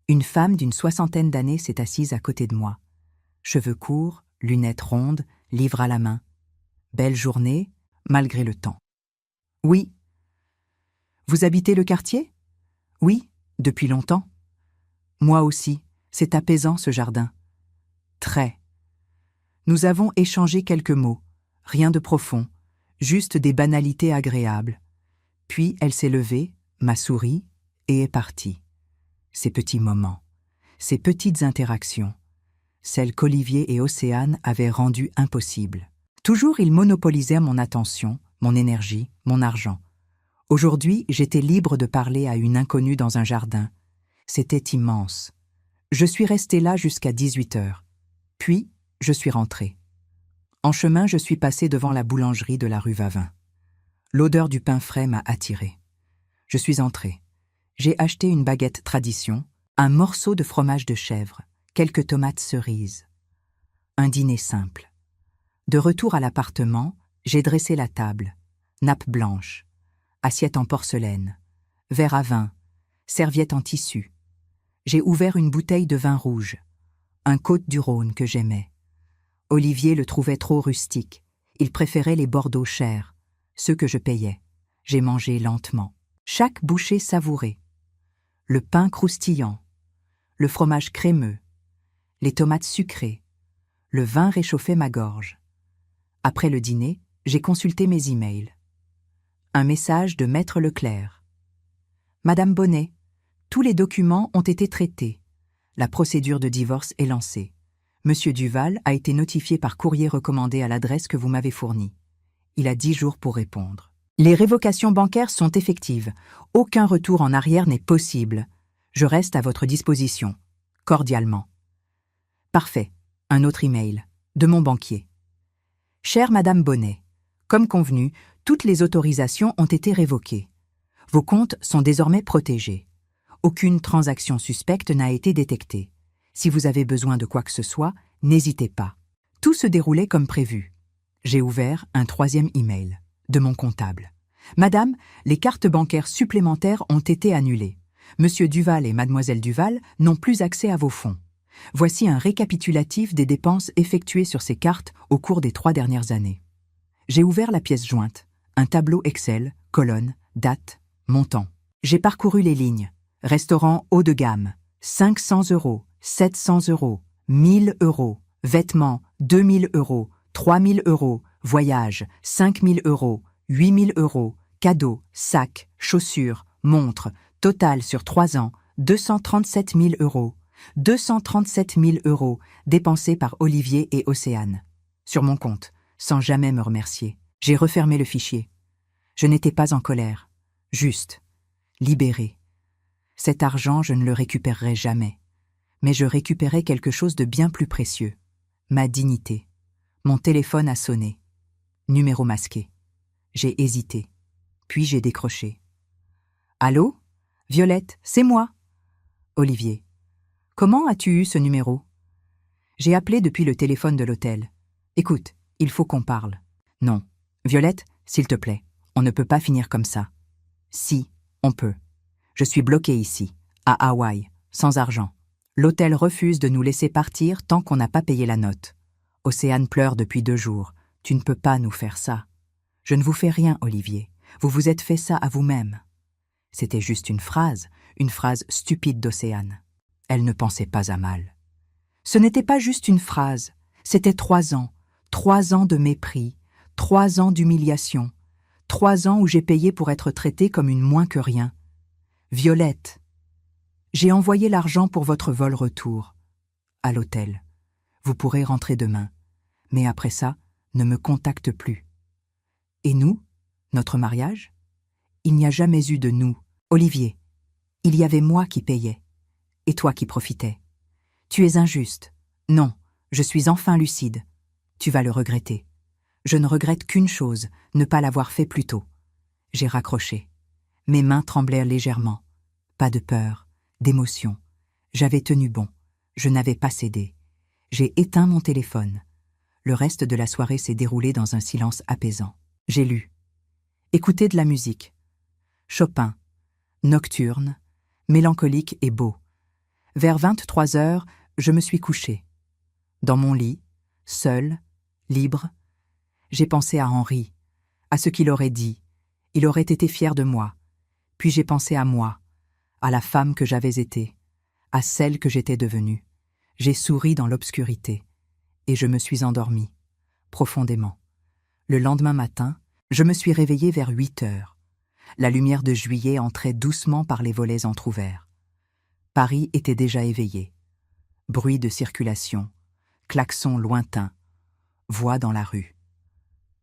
Une femme d'une 60aine d'années s'est assise à côté de moi. Cheveux courts, lunettes rondes, livre à la main. Belle journée, malgré le temps. Oui. Vous habitez le quartier? Oui, depuis longtemps. Moi aussi, c'est apaisant ce jardin. Très. Nous avons échangé quelques mots, rien de profond, juste des banalités agréables. Puis elle s'est levée, m'a souri et est partie. Ces petits moments, ces petites interactions, celles qu'Olivier et Océane avaient rendues impossibles. Toujours ils monopolisaient mon attention, mon énergie, mon argent. Aujourd'hui, j'étais libre de parler à une inconnue dans un jardin. C'était immense. Je suis restée là jusqu'à 18 heures. Puis, je suis rentrée. En chemin, je suis passée devant la boulangerie de la rue Vavin. L'odeur du pain frais m'a attirée. Je suis entrée. J'ai acheté une baguette tradition, un morceau de fromage de chèvre, quelques tomates cerises. Un dîner simple. De retour à l'appartement, j'ai dressé la table. Nappe blanche, assiette en porcelaine, verre à vin, serviette en tissu. J'ai ouvert une bouteille de vin rouge, un Côte-du-Rhône que j'aimais. Olivier le trouvait trop rustique. Il préférait les Bordeaux chers, ceux que je payais. J'ai mangé lentement. Chaque bouchée savourée. Le pain croustillant, le fromage crémeux, les tomates sucrées, le vin réchauffait ma gorge. Après le dîner, j'ai consulté mes emails. Un message de Maître Leclerc. Madame Bonnet, tous les documents ont été traités. La procédure de divorce est lancée. Monsieur Duval a été notifié par courrier recommandé à l'adresse que vous m'avez fournie. Il a 10 jours pour répondre. Les révocations bancaires sont effectives. Aucun retour en arrière n'est possible. Je reste à votre disposition. Cordialement. Parfait. Un autre email. De mon banquier. Chère Madame Bonnet, comme convenu, toutes les autorisations ont été révoquées. Vos comptes sont désormais protégés. Aucune transaction suspecte n'a été détectée. Si vous avez besoin de quoi que ce soit, n'hésitez pas. Tout se déroulait comme prévu. J'ai ouvert un 3e email. De mon comptable. Madame, les cartes bancaires supplémentaires ont été annulées. Monsieur Duval et Mademoiselle Duval n'ont plus accès à vos fonds. Voici un récapitulatif des dépenses effectuées sur ces cartes au cours des 3 dernières années. J'ai ouvert la pièce jointe, un tableau Excel, colonne, date, montant. J'ai parcouru les lignes, Restaurant haut de gamme, 500 €, 700 €, 1000 €. Vêtements, 2000 €, 3000 €. Voyage, 5000 €, 8000 €. Cadeaux, sacs, chaussures, montres. Total sur 3 ans, 237 000 €. 237 000 € dépensés par Olivier et Océane. Sur mon compte, sans jamais me remercier. J'ai refermé le fichier. Je n'étais pas en colère, juste, libérée. Cet argent, je ne le récupérerai jamais. Mais je récupérais quelque chose de bien plus précieux. Ma dignité. Mon téléphone a sonné. Numéro masqué. J'ai hésité. Puis j'ai décroché. Allô? Violette, c'est moi. Olivier. Comment as-tu eu ce numéro? J'ai appelé depuis le téléphone de l'hôtel. Écoute, il faut qu'on parle. Non. Violette, s'il te plaît, on ne peut pas finir comme ça. Si, on peut. Je suis bloqué ici, à Hawaï, sans argent. L'hôtel refuse de nous laisser partir tant qu'on n'a pas payé la note. Océane pleure depuis 2 jours. Tu ne peux pas nous faire ça. Je ne vous fais rien, Olivier. Vous vous êtes fait ça à vous-même. C'était juste une phrase stupide d'Océane. Elle ne pensait pas à mal. Ce n'était pas juste une phrase, c'était 3 ans. 3 ans de mépris, 3 ans d'humiliation. 3 ans où j'ai payé pour être traitée comme une moins que rien. Violette, j'ai envoyé l'argent pour votre vol retour. À l'hôtel. Vous pourrez rentrer demain. Mais après ça, ne me contacte plus. Et nous, notre mariage? Il n'y a jamais eu de nous. Olivier, il y avait moi qui payais. Et toi qui profitais. Tu es injuste. Non, je suis enfin lucide. Tu vas le regretter. Je ne regrette qu'une chose, ne pas l'avoir fait plus tôt. J'ai raccroché. Mes mains tremblèrent légèrement. Pas de peur, d'émotion. J'avais tenu bon. Je n'avais pas cédé. J'ai éteint mon téléphone. Le reste de la soirée s'est déroulé dans un silence apaisant. J'ai lu. Écouté de la musique. Chopin. Nocturne. Mélancolique et beau. Vers 23 heures, je me suis couchée. Dans mon lit, seule, libre, j'ai pensé à Henri, à ce qu'il aurait dit. Il aurait été fier de moi. Puis j'ai pensé à moi, à la femme que j'avais été, à celle que j'étais devenue. J'ai souri dans l'obscurité, et je me suis endormie, profondément. Le lendemain matin, je me suis réveillée vers 8 heures. La lumière de juillet entrait doucement par les volets entr'ouverts. Paris était déjà éveillé. Bruit de circulation, klaxons lointains, voix dans la rue.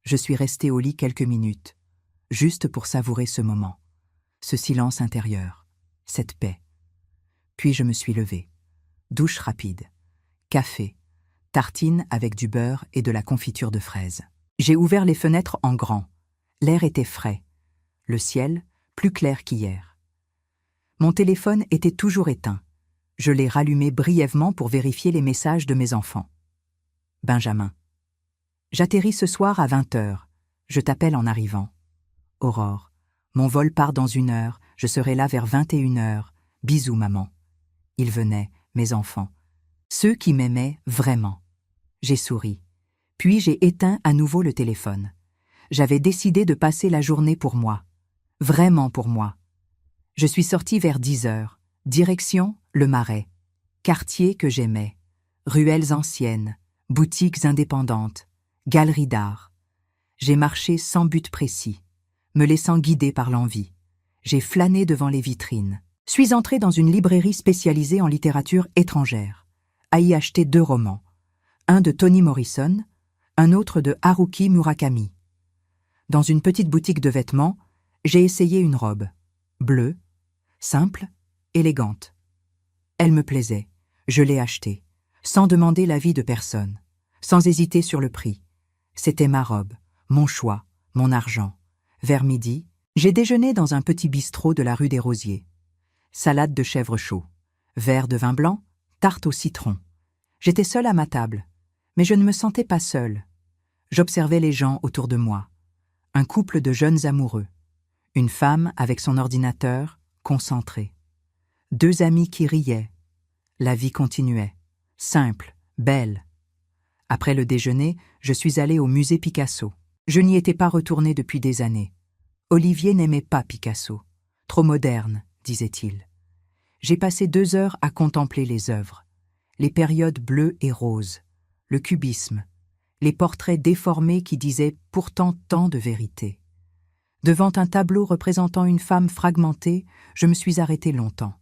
Je suis restée au lit quelques minutes, juste pour savourer ce moment, ce silence intérieur, cette paix. Puis je me suis levée. Douche rapide, café, tartine avec du beurre et de la confiture de fraises. J'ai ouvert les fenêtres en grand. L'air était frais. Le ciel, plus clair qu'hier. Mon téléphone était toujours éteint. Je l'ai rallumé brièvement pour vérifier les messages de mes enfants. Benjamin. J'atterris ce soir à 20 heures. Je t'appelle en arrivant. Aurore. Mon vol part dans 1 heure. Je serai là vers 21 heures. Bisous, maman. Ils venaient, mes enfants. Ceux qui m'aimaient vraiment. J'ai souri. Puis j'ai éteint à nouveau le téléphone. J'avais décidé de passer la journée pour moi. Vraiment pour moi. Je suis sortie vers 10 heures. Direction, le Marais. Quartier que j'aimais. Ruelles anciennes. Boutiques indépendantes. Galeries d'art. J'ai marché sans but précis, me laissant guider par l'envie. J'ai flâné devant les vitrines. Suis entrée dans une librairie spécialisée en littérature étrangère, à y acheter 2 romans. Un de Toni Morrison, un autre de Haruki Murakami. Dans une petite boutique de vêtements, j'ai essayé une robe. Bleue, simple, élégante. Elle me plaisait. Je l'ai achetée, sans demander l'avis de personne, sans hésiter sur le prix. C'était ma robe, mon choix, mon argent. Vers midi, j'ai déjeuné dans un petit bistrot de la rue des Rosiers. Salade de chèvre chaud, verre de vin blanc, tarte au citron. J'étais seule à ma table, mais je ne me sentais pas seule. J'observais les gens autour de moi. Un couple de jeunes amoureux. Une femme avec son ordinateur, concentrée. 2 amis qui riaient. La vie continuait. Simple, belle. Après le déjeuner, je suis allée au musée Picasso. Je n'y étais pas retournée depuis des années. Olivier n'aimait pas Picasso. Trop moderne, disait-il. J'ai passé 2 heures à contempler les œuvres, les périodes bleues et roses, le cubisme, les portraits déformés qui disaient pourtant tant de vérité. Devant un tableau représentant une femme fragmentée, je me suis arrêtée longtemps.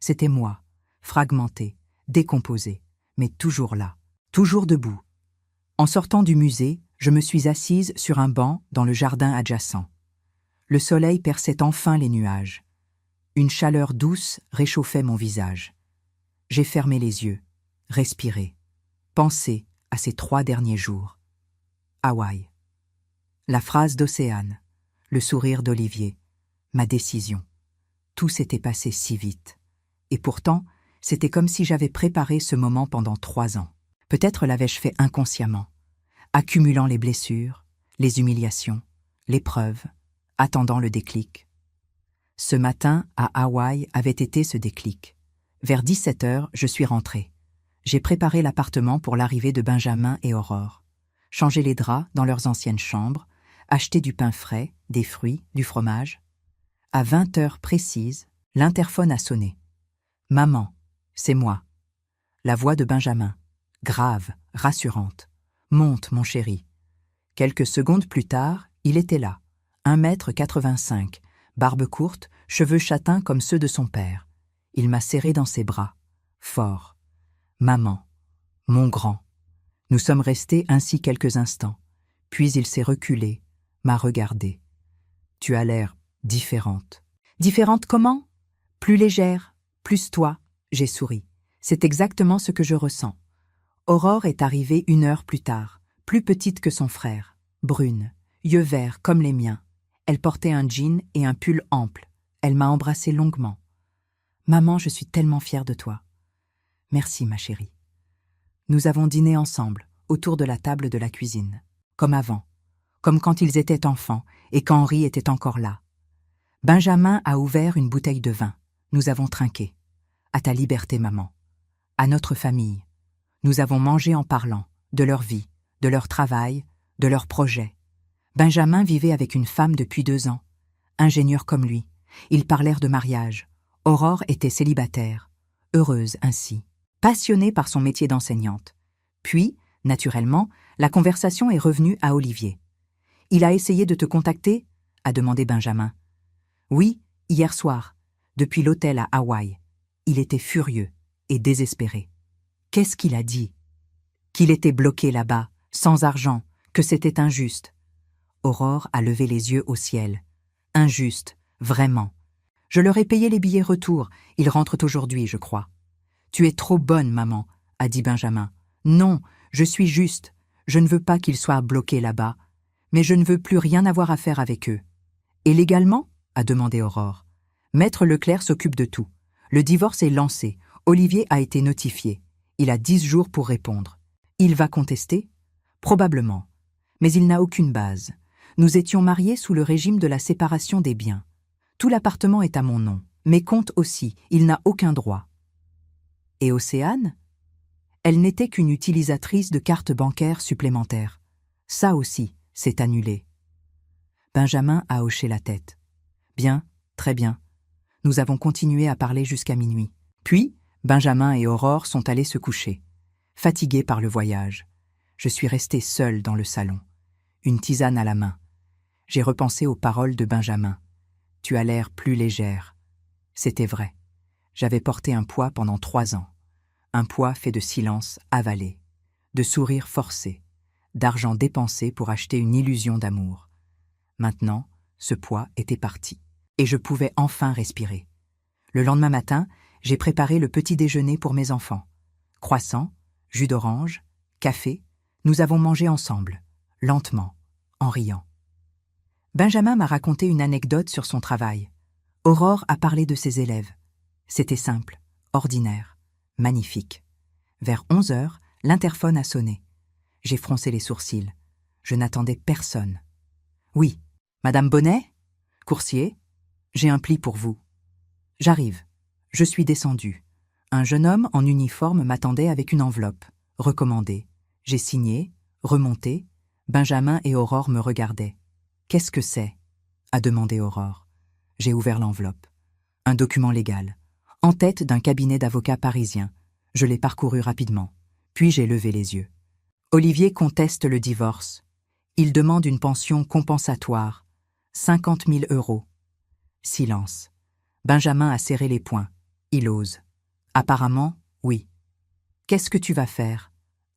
C'était moi, fragmentée, décomposée, mais toujours là, toujours debout. En sortant du musée, je me suis assise sur un banc dans le jardin adjacent. Le soleil perçait enfin les nuages. Une chaleur douce réchauffait mon visage. J'ai fermé les yeux, respiré, pensé à ces 3 derniers jours. Hawaï. La phrase d'Océane, le sourire d'Olivier, ma décision. Tout s'était passé si vite. Et pourtant, c'était comme si j'avais préparé ce moment pendant 3 ans. Peut-être l'avais-je fait inconsciemment, accumulant les blessures, les humiliations, l'épreuve, attendant le déclic. Ce matin, à Hawaï, avait été ce déclic. Vers 17 heures, je suis rentrée. J'ai préparé l'appartement pour l'arrivée de Benjamin et Aurore, changé les draps dans leurs anciennes chambres, acheté du pain frais, des fruits, du fromage. À 20 heures précises, l'interphone a sonné. « Maman, c'est moi. » La voix de Benjamin, grave, rassurante. « Monte, mon chéri. » Quelques secondes plus tard, il était là, 1,85 m, barbe courte, cheveux châtains comme ceux de son père. Il m'a serré dans ses bras, fort. « Maman, mon grand. » Nous sommes restés ainsi quelques instants. Puis il s'est reculé, m'a regardé. « Tu as l'air différente. » « Différente comment ? Plus légère, plus toi. » J'ai souri. C'est exactement ce que je ressens. Aurore est arrivée 1 heure plus tard, plus petite que son frère, brune, yeux verts comme les miens. Elle portait un jean et un pull ample. Elle m'a embrassé longuement. « Maman, je suis tellement fière de toi. »« Merci, ma chérie. » Nous avons dîné ensemble, autour de la table de la cuisine, comme avant, comme quand ils étaient enfants et qu'Henri était encore là. Benjamin a ouvert une bouteille de vin. Nous avons trinqué. À ta liberté, maman. À notre famille. Nous avons mangé en parlant, de leur vie, de leur travail, de leurs projets. Benjamin vivait avec une femme depuis 2 ans. Ingénieur comme lui. Ils parlèrent de mariage. Aurore était célibataire. Heureuse ainsi. Passionnée par son métier d'enseignante. Puis, naturellement, la conversation est revenue à Olivier. « Il a essayé de te contacter ?» a demandé Benjamin. « Oui, hier soir, depuis l'hôtel à Hawaï. Il était furieux et désespéré. » Qu'est-ce qu'il a dit ? Qu'il était bloqué là-bas, sans argent, que c'était injuste. Aurore a levé les yeux au ciel. Injuste, vraiment. Je leur ai payé les billets retour, ils rentrent aujourd'hui, je crois. Tu es trop bonne, maman, a dit Benjamin. Non, je suis juste. Je ne veux pas qu'ils soient bloqués là-bas. Mais je ne veux plus rien avoir à faire avec eux. Et légalement ? A demandé Aurore. Maître Leclerc s'occupe de tout. Le divorce est lancé. Olivier a été notifié. Il a 10 jours pour répondre. Il va contester ? Probablement. Mais il n'a aucune base. Nous étions mariés sous le régime de la séparation des biens. Tout l'appartement est à mon nom. Mes comptes aussi. Il n'a aucun droit. Et Océane ? Elle n'était qu'une utilisatrice de cartes bancaires supplémentaires. Ça aussi, c'est annulé. Benjamin a hoché la tête. Bien, très bien. Nous avons continué à parler jusqu'à minuit. Puis, Benjamin et Aurore sont allés se coucher, fatigués par le voyage. Je suis restée seule dans le salon, une tisane à la main. J'ai repensé aux paroles de Benjamin. « Tu as l'air plus légère. » C'était vrai. J'avais porté un poids pendant 3 ans. Un poids fait de silence avalé, de sourires forcés, d'argent dépensé pour acheter une illusion d'amour. Maintenant, ce poids était parti, et je pouvais enfin respirer. Le lendemain matin, j'ai préparé le petit déjeuner pour mes enfants. Croissant, jus d'orange, café, nous avons mangé ensemble, lentement, en riant. Benjamin m'a raconté une anecdote sur son travail. Aurore a parlé de ses élèves. C'était simple, ordinaire, magnifique. Vers 11 heures, l'interphone a sonné. J'ai froncé les sourcils. Je n'attendais personne. « Oui, Madame Bonnet ? Coursier ? J'ai un pli pour vous. » J'arrive. Je suis descendue. Un jeune homme en uniforme m'attendait avec une enveloppe, recommandée. J'ai signé, remonté. Benjamin et Aurore me regardaient. « Qu'est-ce que c'est ?» a demandé Aurore. J'ai ouvert l'enveloppe. Un document légal. en tête d'un cabinet d'avocats parisien. Je l'ai parcouru rapidement, puis j'ai levé les yeux. Olivier conteste le divorce. Il demande une pension compensatoire, 50 000 €. Silence. Benjamin a serré les poings. Il ose. Apparemment, oui. Qu'est-ce que tu vas faire?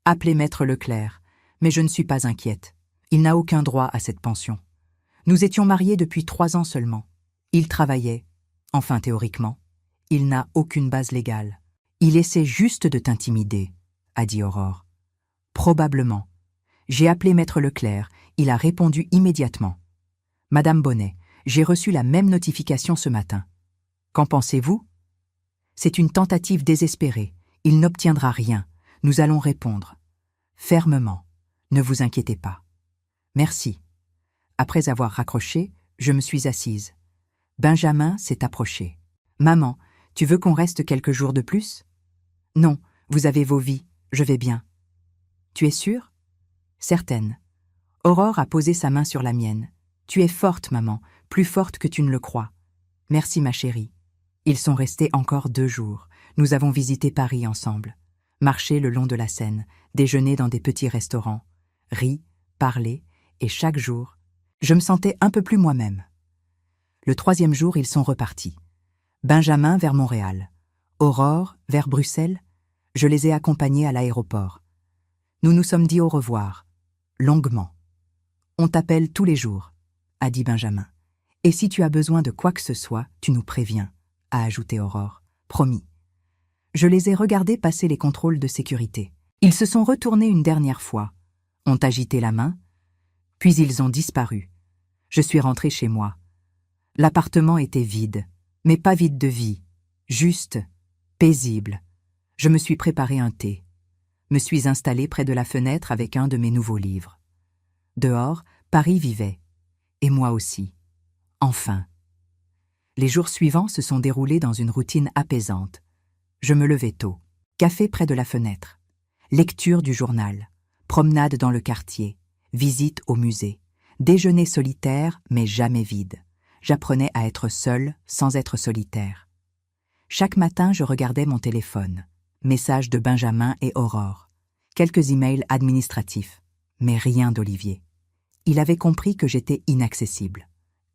Appeler maître Leclerc. Mais je ne suis pas inquiète. Il n'a aucun droit à cette pension. Nous étions mariés depuis 3 ans seulement. Il travaillait, enfin théoriquement. Il n'a aucune base légale. Il essaie juste de t'intimider, a dit Aurore. Probablement. J'ai appelé maître Leclerc, il a répondu immédiatement. Madame Bonnet, j'ai reçu la même notification ce matin. Qu'en pensez-vous? C'est une tentative désespérée. Il n'obtiendra rien. Nous allons répondre. Fermement. Ne vous inquiétez pas. Merci. Après avoir raccroché, je me suis assise. Benjamin s'est approché. Maman, tu veux qu'on reste quelques jours de plus? Non, vous avez vos vies, je vais bien. Tu es sûre? Certaine. Aurore a posé sa main sur la mienne. Tu es forte, maman, plus forte que tu ne le crois. Merci, ma chérie. Ils sont restés encore 2 jours. Nous avons visité Paris ensemble. Marché le long de la Seine, déjeuné dans des petits restaurants, ri, parlé, et chaque jour, je me sentais un peu plus moi-même. Le 3e jour, ils sont repartis. Benjamin vers Montréal, Aurore vers Bruxelles. Je les ai accompagnés à l'aéroport. Nous nous sommes dit au revoir, longuement. On t'appelle tous les jours, a dit Benjamin. Et si tu as besoin de quoi que ce soit, tu nous préviens, a ajouté Aurore. Promis. Je les ai regardés passer les contrôles de sécurité. Ils se sont retournés une dernière fois, ont agité la main, puis ils ont disparu. Je suis rentrée chez moi. L'appartement était vide, mais pas vide de vie, juste, paisible. Je me suis préparé un thé, me suis installée près de la fenêtre avec un de mes nouveaux livres. Dehors, Paris vivait, et moi aussi. Enfin. Les jours suivants se sont déroulés dans une routine apaisante. Je me levais tôt, café près de la fenêtre, lecture du journal, promenade dans le quartier, visite au musée, déjeuner solitaire mais jamais vide. J'apprenais à être seule sans être solitaire. Chaque matin, je regardais mon téléphone. Messages de Benjamin et Aurore. Quelques emails administratifs, mais rien d'Olivier. Il avait compris que j'étais inaccessible.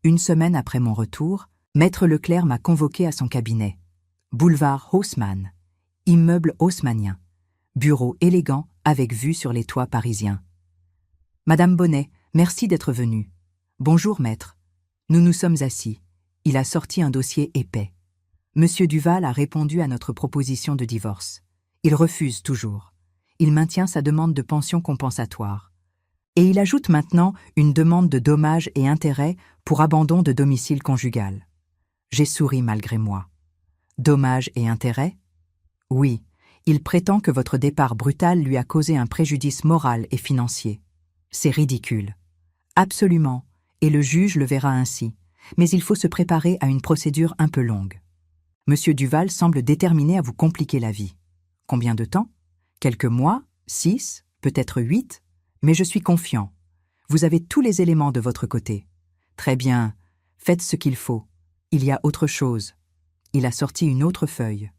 1 semaine après mon retour, maître Leclerc m'a convoqué à son cabinet. Boulevard Haussmann, immeuble haussmannien, bureau élégant avec vue sur les toits parisiens. Madame Bonnet, merci d'être venue. Bonjour, maître. Nous nous sommes assis. Il a sorti un dossier épais. Monsieur Duval a répondu à notre proposition de divorce. Il refuse toujours. Il maintient sa demande de pension compensatoire. Et il ajoute maintenant une demande de dommages et intérêts pour abandon de domicile conjugal. J'ai souri malgré moi. Dommages et intérêts? Oui, il prétend que votre départ brutal lui a causé un préjudice moral et financier. C'est ridicule. Absolument, et le juge le verra ainsi. Mais il faut se préparer à une procédure un peu longue. Monsieur Duval semble déterminé à vous compliquer la vie. Combien de temps? Quelques mois? 6? Peut-être 8? Mais je suis confiant. Vous avez tous les éléments de votre côté. Très bien, faites ce qu'il faut. Il y a autre chose. Il a sorti une autre feuille.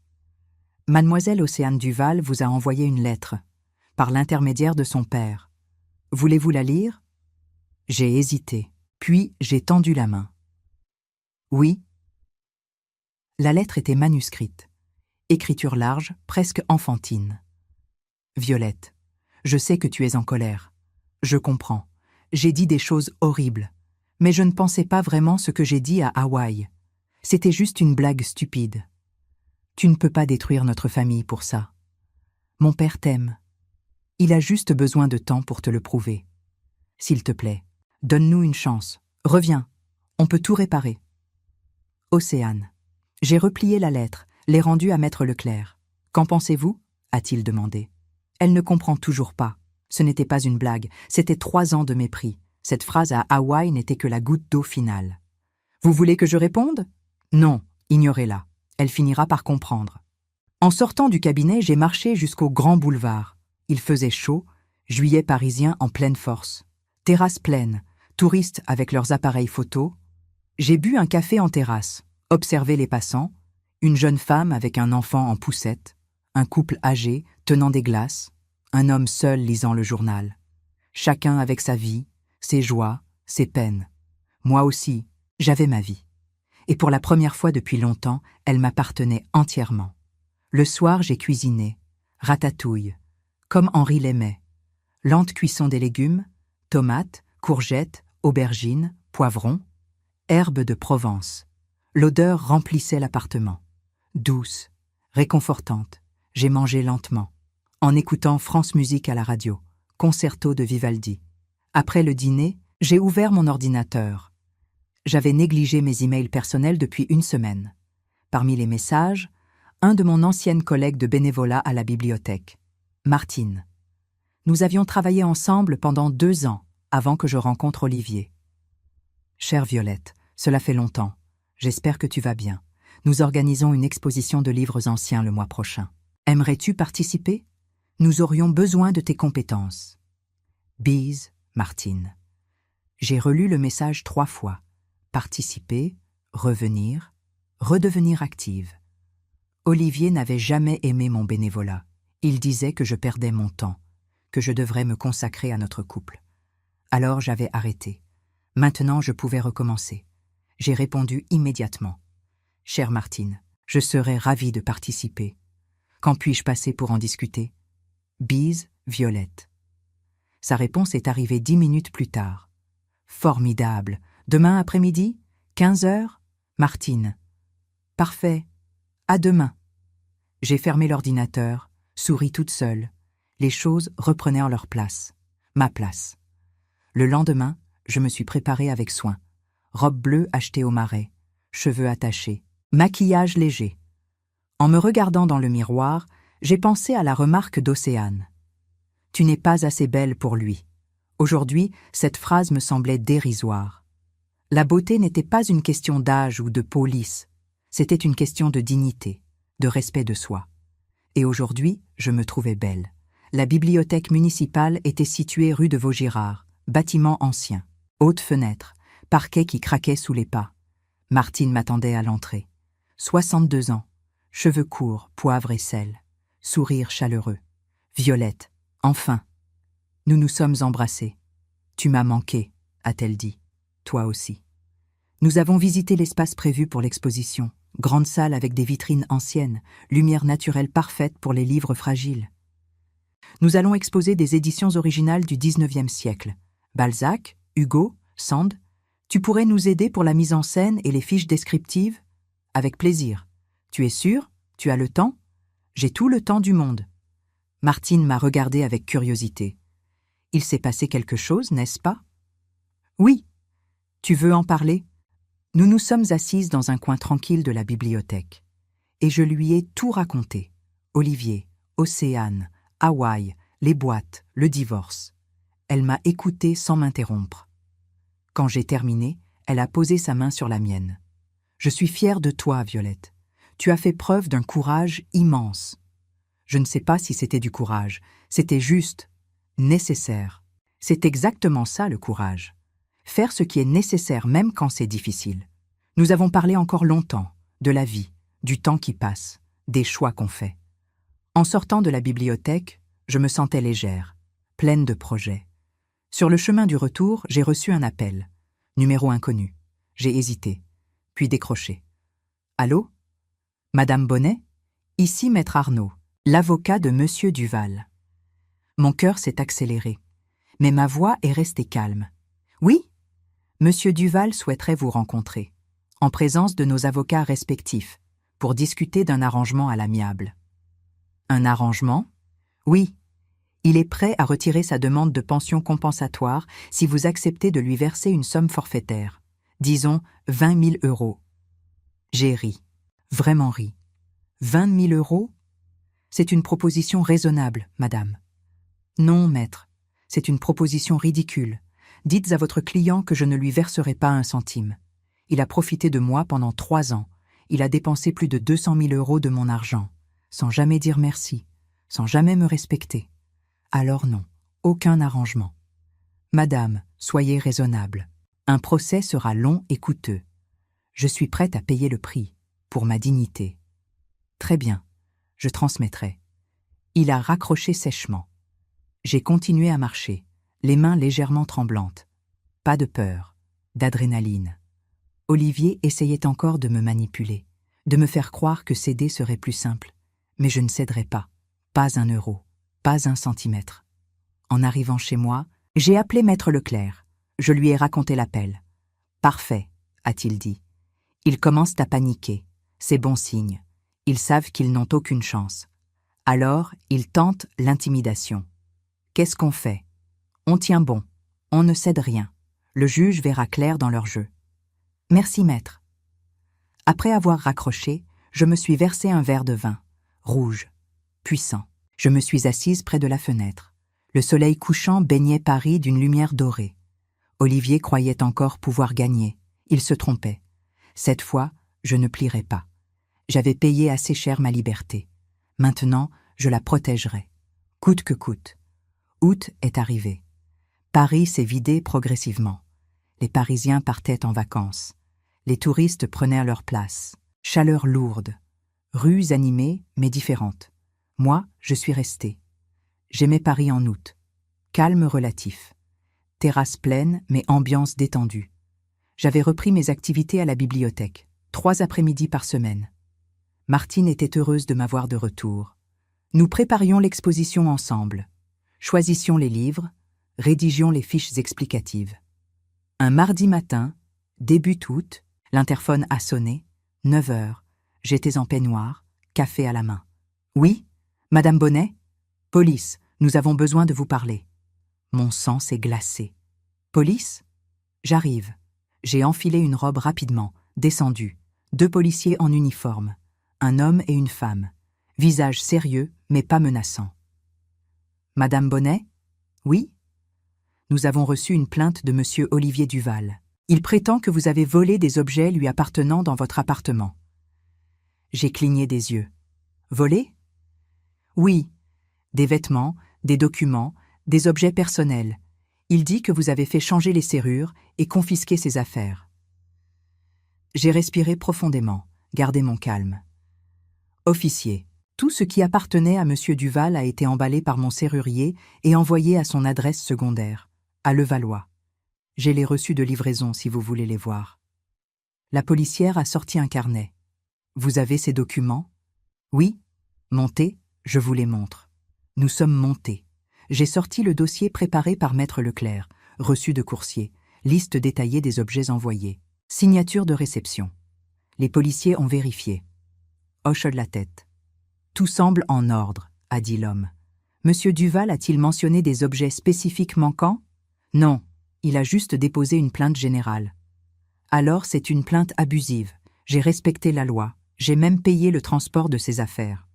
Mademoiselle Océane Duval vous a envoyé une lettre, par l'intermédiaire de son père. Voulez-vous la lire? J'ai hésité, puis j'ai tendu la main. Oui. La lettre était manuscrite. Écriture large, presque enfantine. Violette, je sais que tu es en colère. Je comprends. J'ai dit des choses horribles. Mais je ne pensais pas vraiment ce que j'ai dit à Hawaï. C'était juste une blague stupide. Tu ne peux pas détruire notre famille pour ça. Mon père t'aime. Il a juste besoin de temps pour te le prouver. S'il te plaît, donne-nous une chance. Reviens. On peut tout réparer. Océane. J'ai replié la lettre, l'ai rendue à maître Leclerc. Qu'en pensez-vous? A-t-il demandé. Elle ne comprend toujours pas. Ce n'était pas une blague, c'était 3 ans de mépris. Cette phrase à Hawaï n'était que la goutte d'eau finale. Vous voulez que je réponde? Non, ignorez-la. Elle finira par comprendre. En sortant du cabinet, j'ai marché jusqu'au grand boulevard. Il faisait chaud, juillet parisien en pleine force. Terrasse pleine, touristes avec leurs appareils photo. J'ai bu un café en terrasse, observé les passants, Une jeune femme avec un enfant en poussette, un couple âgé tenant des glaces, un homme seul lisant le journal. Chacun avec sa vie, ses joies, ses peines. Moi aussi, j'avais ma vie. Et pour la première fois depuis longtemps, elle m'appartenait entièrement. Le soir, j'ai cuisiné, ratatouille, comme Henri l'aimait. Lente cuisson des légumes, tomates, courgettes, aubergines, poivrons, herbes de Provence. L'odeur remplissait l'appartement. Douce, réconfortante, j'ai mangé lentement, en écoutant France Musique à la radio, concerto de Vivaldi. Après le dîner, j'ai ouvert mon ordinateur. J'avais négligé mes emails personnels depuis une semaine. Parmi les messages, un de mon ancienne collègue de bénévolat à la bibliothèque, Martine. Nous avions travaillé ensemble pendant 2 ans avant que je rencontre Olivier. Chère Violette, cela fait longtemps. J'espère que tu vas bien. Nous organisons une exposition de livres anciens le mois prochain. Aimerais-tu participer? Nous aurions besoin de tes compétences. Bise, Martine. J'ai relu le message 3 fois. Participer, revenir, redevenir active. Olivier n'avait jamais aimé mon bénévolat. Il disait que je perdais mon temps, que je devrais me consacrer à notre couple. Alors j'avais arrêté. Maintenant je pouvais recommencer. J'ai répondu immédiatement. Chère Martine, je serais ravie de participer. Quand puis-je passer pour en discuter? Bise, Violette. Sa réponse est arrivée 10 minutes plus tard. Formidable. Demain après-midi? 15h? Martine. Parfait. À demain. J'ai fermé l'ordinateur, souri toute seule. Les choses reprenaient leur place. Ma place. Le lendemain, je me suis préparée avec soin. Robe bleue achetée au Marais, cheveux attachés, maquillage léger. En me regardant dans le miroir, j'ai pensé à la remarque d'Océane. « Tu n'es pas assez belle pour lui ». Aujourd'hui, cette phrase me semblait dérisoire. La beauté n'était pas une question d'âge ou de peau lisse, c'était une question de dignité, de respect de soi. Et aujourd'hui, je me trouvais belle. La bibliothèque municipale était située rue de Vaugirard, bâtiment ancien, haute fenêtre, parquet qui craquait sous les pas. Martine m'attendait à l'entrée. 62 ans, cheveux courts, poivre et sel, sourire chaleureux. Violette, enfin. Nous nous sommes embrassés. Tu m'as manqué, a-t-elle dit. Toi aussi. Nous avons visité l'espace prévu pour l'exposition. Grande salle avec des vitrines anciennes, lumière naturelle parfaite pour les livres fragiles. Nous allons exposer des éditions originales du XIXe siècle. Balzac, Hugo, Sand. Tu pourrais nous aider pour la mise en scène et les fiches descriptives? Avec plaisir. Tu es sûr? Tu as le temps? J'ai tout le temps du monde. Martine m'a regardé avec curiosité. Il s'est passé quelque chose, n'est-ce pas? Oui. Tu veux en parler? Nous nous sommes assises dans un coin tranquille de la bibliothèque. Et je lui ai tout raconté. Olivier, Océane, Hawaï, les boîtes, le divorce. Elle m'a écoutée sans m'interrompre. Quand j'ai terminé, elle a posé sa main sur la mienne. Je suis fière de toi, Violette. Tu as fait preuve d'un courage immense. Je ne sais pas si c'était du courage, c'était juste, nécessaire. C'est exactement ça le courage. Faire ce qui est nécessaire même quand c'est difficile. Nous avons parlé encore longtemps, de la vie, du temps qui passe, des choix qu'on fait. En sortant de la bibliothèque, je me sentais légère, pleine de projets. Sur le chemin du retour, j'ai reçu un appel. Numéro inconnu. J'ai hésité, puis décroché. Allô? Madame Bonnet? Ici Maître Arnaud, l'avocat de Monsieur Duval. Mon cœur s'est accéléré, mais ma voix est restée calme. Oui? Monsieur Duval souhaiterait vous rencontrer, en présence de nos avocats respectifs, pour discuter d'un arrangement à l'amiable. Un arrangement? Oui. Il est prêt à retirer sa demande de pension compensatoire si vous acceptez de lui verser une somme forfaitaire, disons 20 000 euros. J'ai ri, vraiment ri. 20 000 euros? C'est une proposition raisonnable, madame. Non, maître, c'est une proposition ridicule. Dites à votre client que je ne lui verserai pas un centime. Il a profité de moi pendant 3 ans. Il a dépensé plus de 200 000 euros de mon argent, sans jamais dire merci, sans jamais me respecter. Alors non, aucun arrangement. Madame, soyez raisonnable. Un procès sera long et coûteux. Je suis prête à payer le prix, pour ma dignité, Très bien, je transmettrai. Il a raccroché sèchement. J'ai continué à marcher, les mains légèrement tremblantes. Pas de peur, d'adrénaline. Olivier essayait encore de me manipuler, de me faire croire que céder serait plus simple. Mais je ne céderai pas. Pas un euro, pas un centimètre. En arrivant chez moi, j'ai appelé Maître Leclerc. Je lui ai raconté l'appel. « Parfait », a-t-il dit. « Ils commencent à paniquer. C'est bon signe. Ils savent qu'ils n'ont aucune chance. Alors, ils tentent l'intimidation. Qu'est-ce qu'on fait? On tient bon. On ne cède rien. Le juge verra clair dans leur jeu. » Merci, maître. Après avoir raccroché, je me suis versé un verre de vin, rouge, puissant. Je me suis assise près de la fenêtre. Le soleil couchant baignait Paris d'une lumière dorée. Olivier croyait encore pouvoir gagner. Il se trompait. Cette fois, je ne plierai pas. J'avais payé assez cher ma liberté. Maintenant, je la protégerai. Coûte que coûte. Août est arrivé. Paris s'est vidé progressivement. Les Parisiens partaient en vacances. Les touristes prenaient leur place. Chaleur lourde. Rues animées, mais différentes. Moi, je suis restée. J'aimais Paris en août. Calme relatif. Terrasse pleine, mais ambiance détendue. J'avais repris mes activités à la bibliothèque, 3 après-midi par semaine. Martine était heureuse de m'avoir de retour. Nous préparions l'exposition ensemble. Choisissions les livres, rédigions les fiches explicatives. Un mardi matin, début août, l'interphone a sonné, 9 heures. J'étais en peignoir, café à la main. « Oui, Madame Bonnet ? Police, nous avons besoin de vous parler. » Mon sang s'est glacé. « Police ? J'arrive. » J'ai enfilé une robe rapidement, descendu. 2 policiers en uniforme. Un homme et une femme. Visage sérieux, mais pas menaçant. « Madame Bonnet ? Oui ? Nous avons reçu une plainte de monsieur Olivier Duval. Il prétend que vous avez volé des objets lui appartenant dans votre appartement. » J'ai cligné des yeux. « Volé ? Oui. Des vêtements, des documents, des objets personnels. Il dit que vous avez fait changer les serrures et confisquer ses affaires. » J'ai respiré profondément, gardé mon calme. « Officier, tout ce qui appartenait à monsieur Duval a été emballé par mon serrurier et envoyé à son adresse secondaire, à Levallois. J'ai les reçus de livraison si vous voulez les voir. » La policière a sorti un carnet. « Vous avez ces documents ? » « Oui. Montez, je vous les montre. » Nous sommes montés. J'ai sorti le dossier préparé par Maître Leclerc, reçu de coursier, liste détaillée des objets envoyés, signature de réception. Les policiers ont vérifié. Hoche de la tête. « Tout semble en ordre, » a dit l'homme. « Monsieur Duval a-t-il mentionné des objets spécifiques manquants ? Non, il a juste déposé une plainte générale. » Alors c'est une plainte abusive. J'ai respecté la loi. J'ai même payé le transport de ses affaires.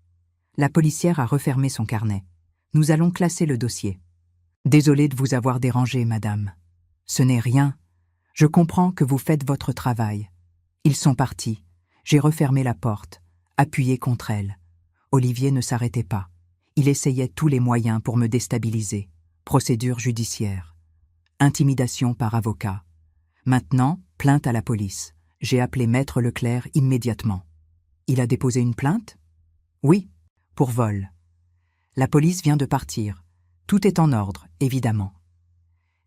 La policière a refermé son carnet. Nous allons classer le dossier. Désolé de vous avoir dérangé, madame. Ce n'est rien. Je comprends que vous faites votre travail. Ils sont partis. J'ai refermé la porte, appuyé contre elle. Olivier ne s'arrêtait pas. Il essayait tous les moyens pour me déstabiliser. Procédure judiciaire. Intimidation par avocat. Maintenant, plainte à la police. J'ai appelé Maître Leclerc immédiatement. Il a déposé une plainte ? Oui, pour vol. La police vient de partir. Tout est en ordre, évidemment.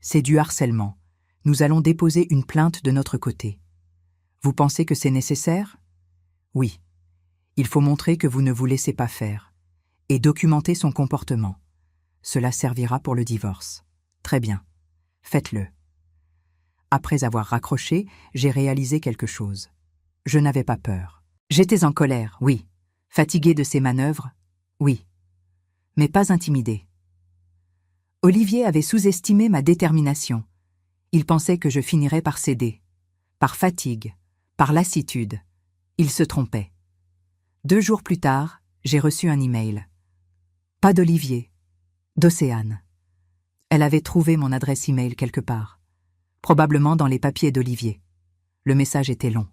C'est du harcèlement. Nous allons déposer une plainte de notre côté. Vous pensez que c'est nécessaire ? Oui. Il faut montrer que vous ne vous laissez pas faire et documenter son comportement. Cela servira pour le divorce. Très bien. Faites-le. Après avoir raccroché, j'ai réalisé quelque chose. Je n'avais pas peur. J'étais en colère, oui. Fatiguée de ces manœuvres, oui. Mais pas intimidée. Olivier avait sous-estimé ma détermination. Il pensait que je finirais par céder. Par fatigue, par lassitude. Il se trompait. 2 jours plus tard, j'ai reçu un email. Pas d'Olivier, d'Océane. Elle avait trouvé mon adresse email quelque part. Probablement dans les papiers d'Olivier. Le message était long,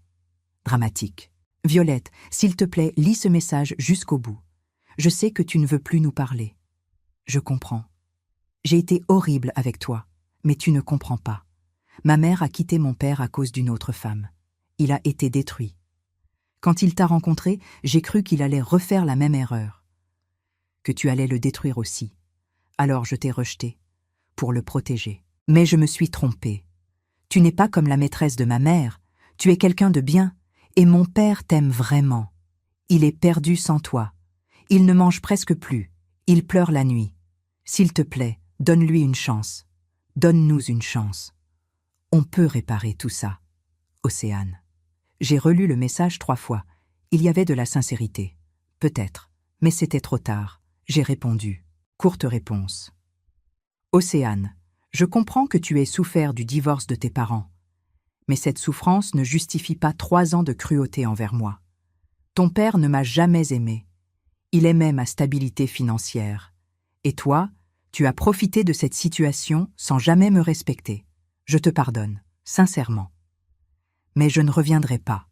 dramatique. « Violette, s'il te plaît, lis ce message jusqu'au bout. Je sais que tu ne veux plus nous parler. Je comprends. J'ai été horrible avec toi, mais tu ne comprends pas. Ma mère a quitté mon père à cause d'une autre femme. Il a été détruit. Quand il t'a rencontré, j'ai cru qu'il allait refaire la même erreur, que tu allais le détruire aussi. Alors je t'ai rejeté, pour le protéger. Mais je me suis trompée. Tu n'es pas comme la maîtresse de ma mère, tu es quelqu'un de bien, et mon père t'aime vraiment. Il est perdu sans toi. Il ne mange presque plus, il pleure la nuit. S'il te plaît, donne-lui une chance. Donne-nous une chance. On peut réparer tout ça. Océane. J'ai relu le message 3 fois. Il y avait de la sincérité. Peut-être, mais c'était trop tard. J'ai répondu. Courte réponse. Océane, je comprends que tu aies souffert du divorce de tes parents. Mais cette souffrance ne justifie pas 3 ans de cruauté envers moi. Ton père ne m'a jamais aimé. Il aimait ma stabilité financière. Et toi, tu as profité de cette situation sans jamais me respecter. Je te pardonne, sincèrement. Mais je ne reviendrai pas.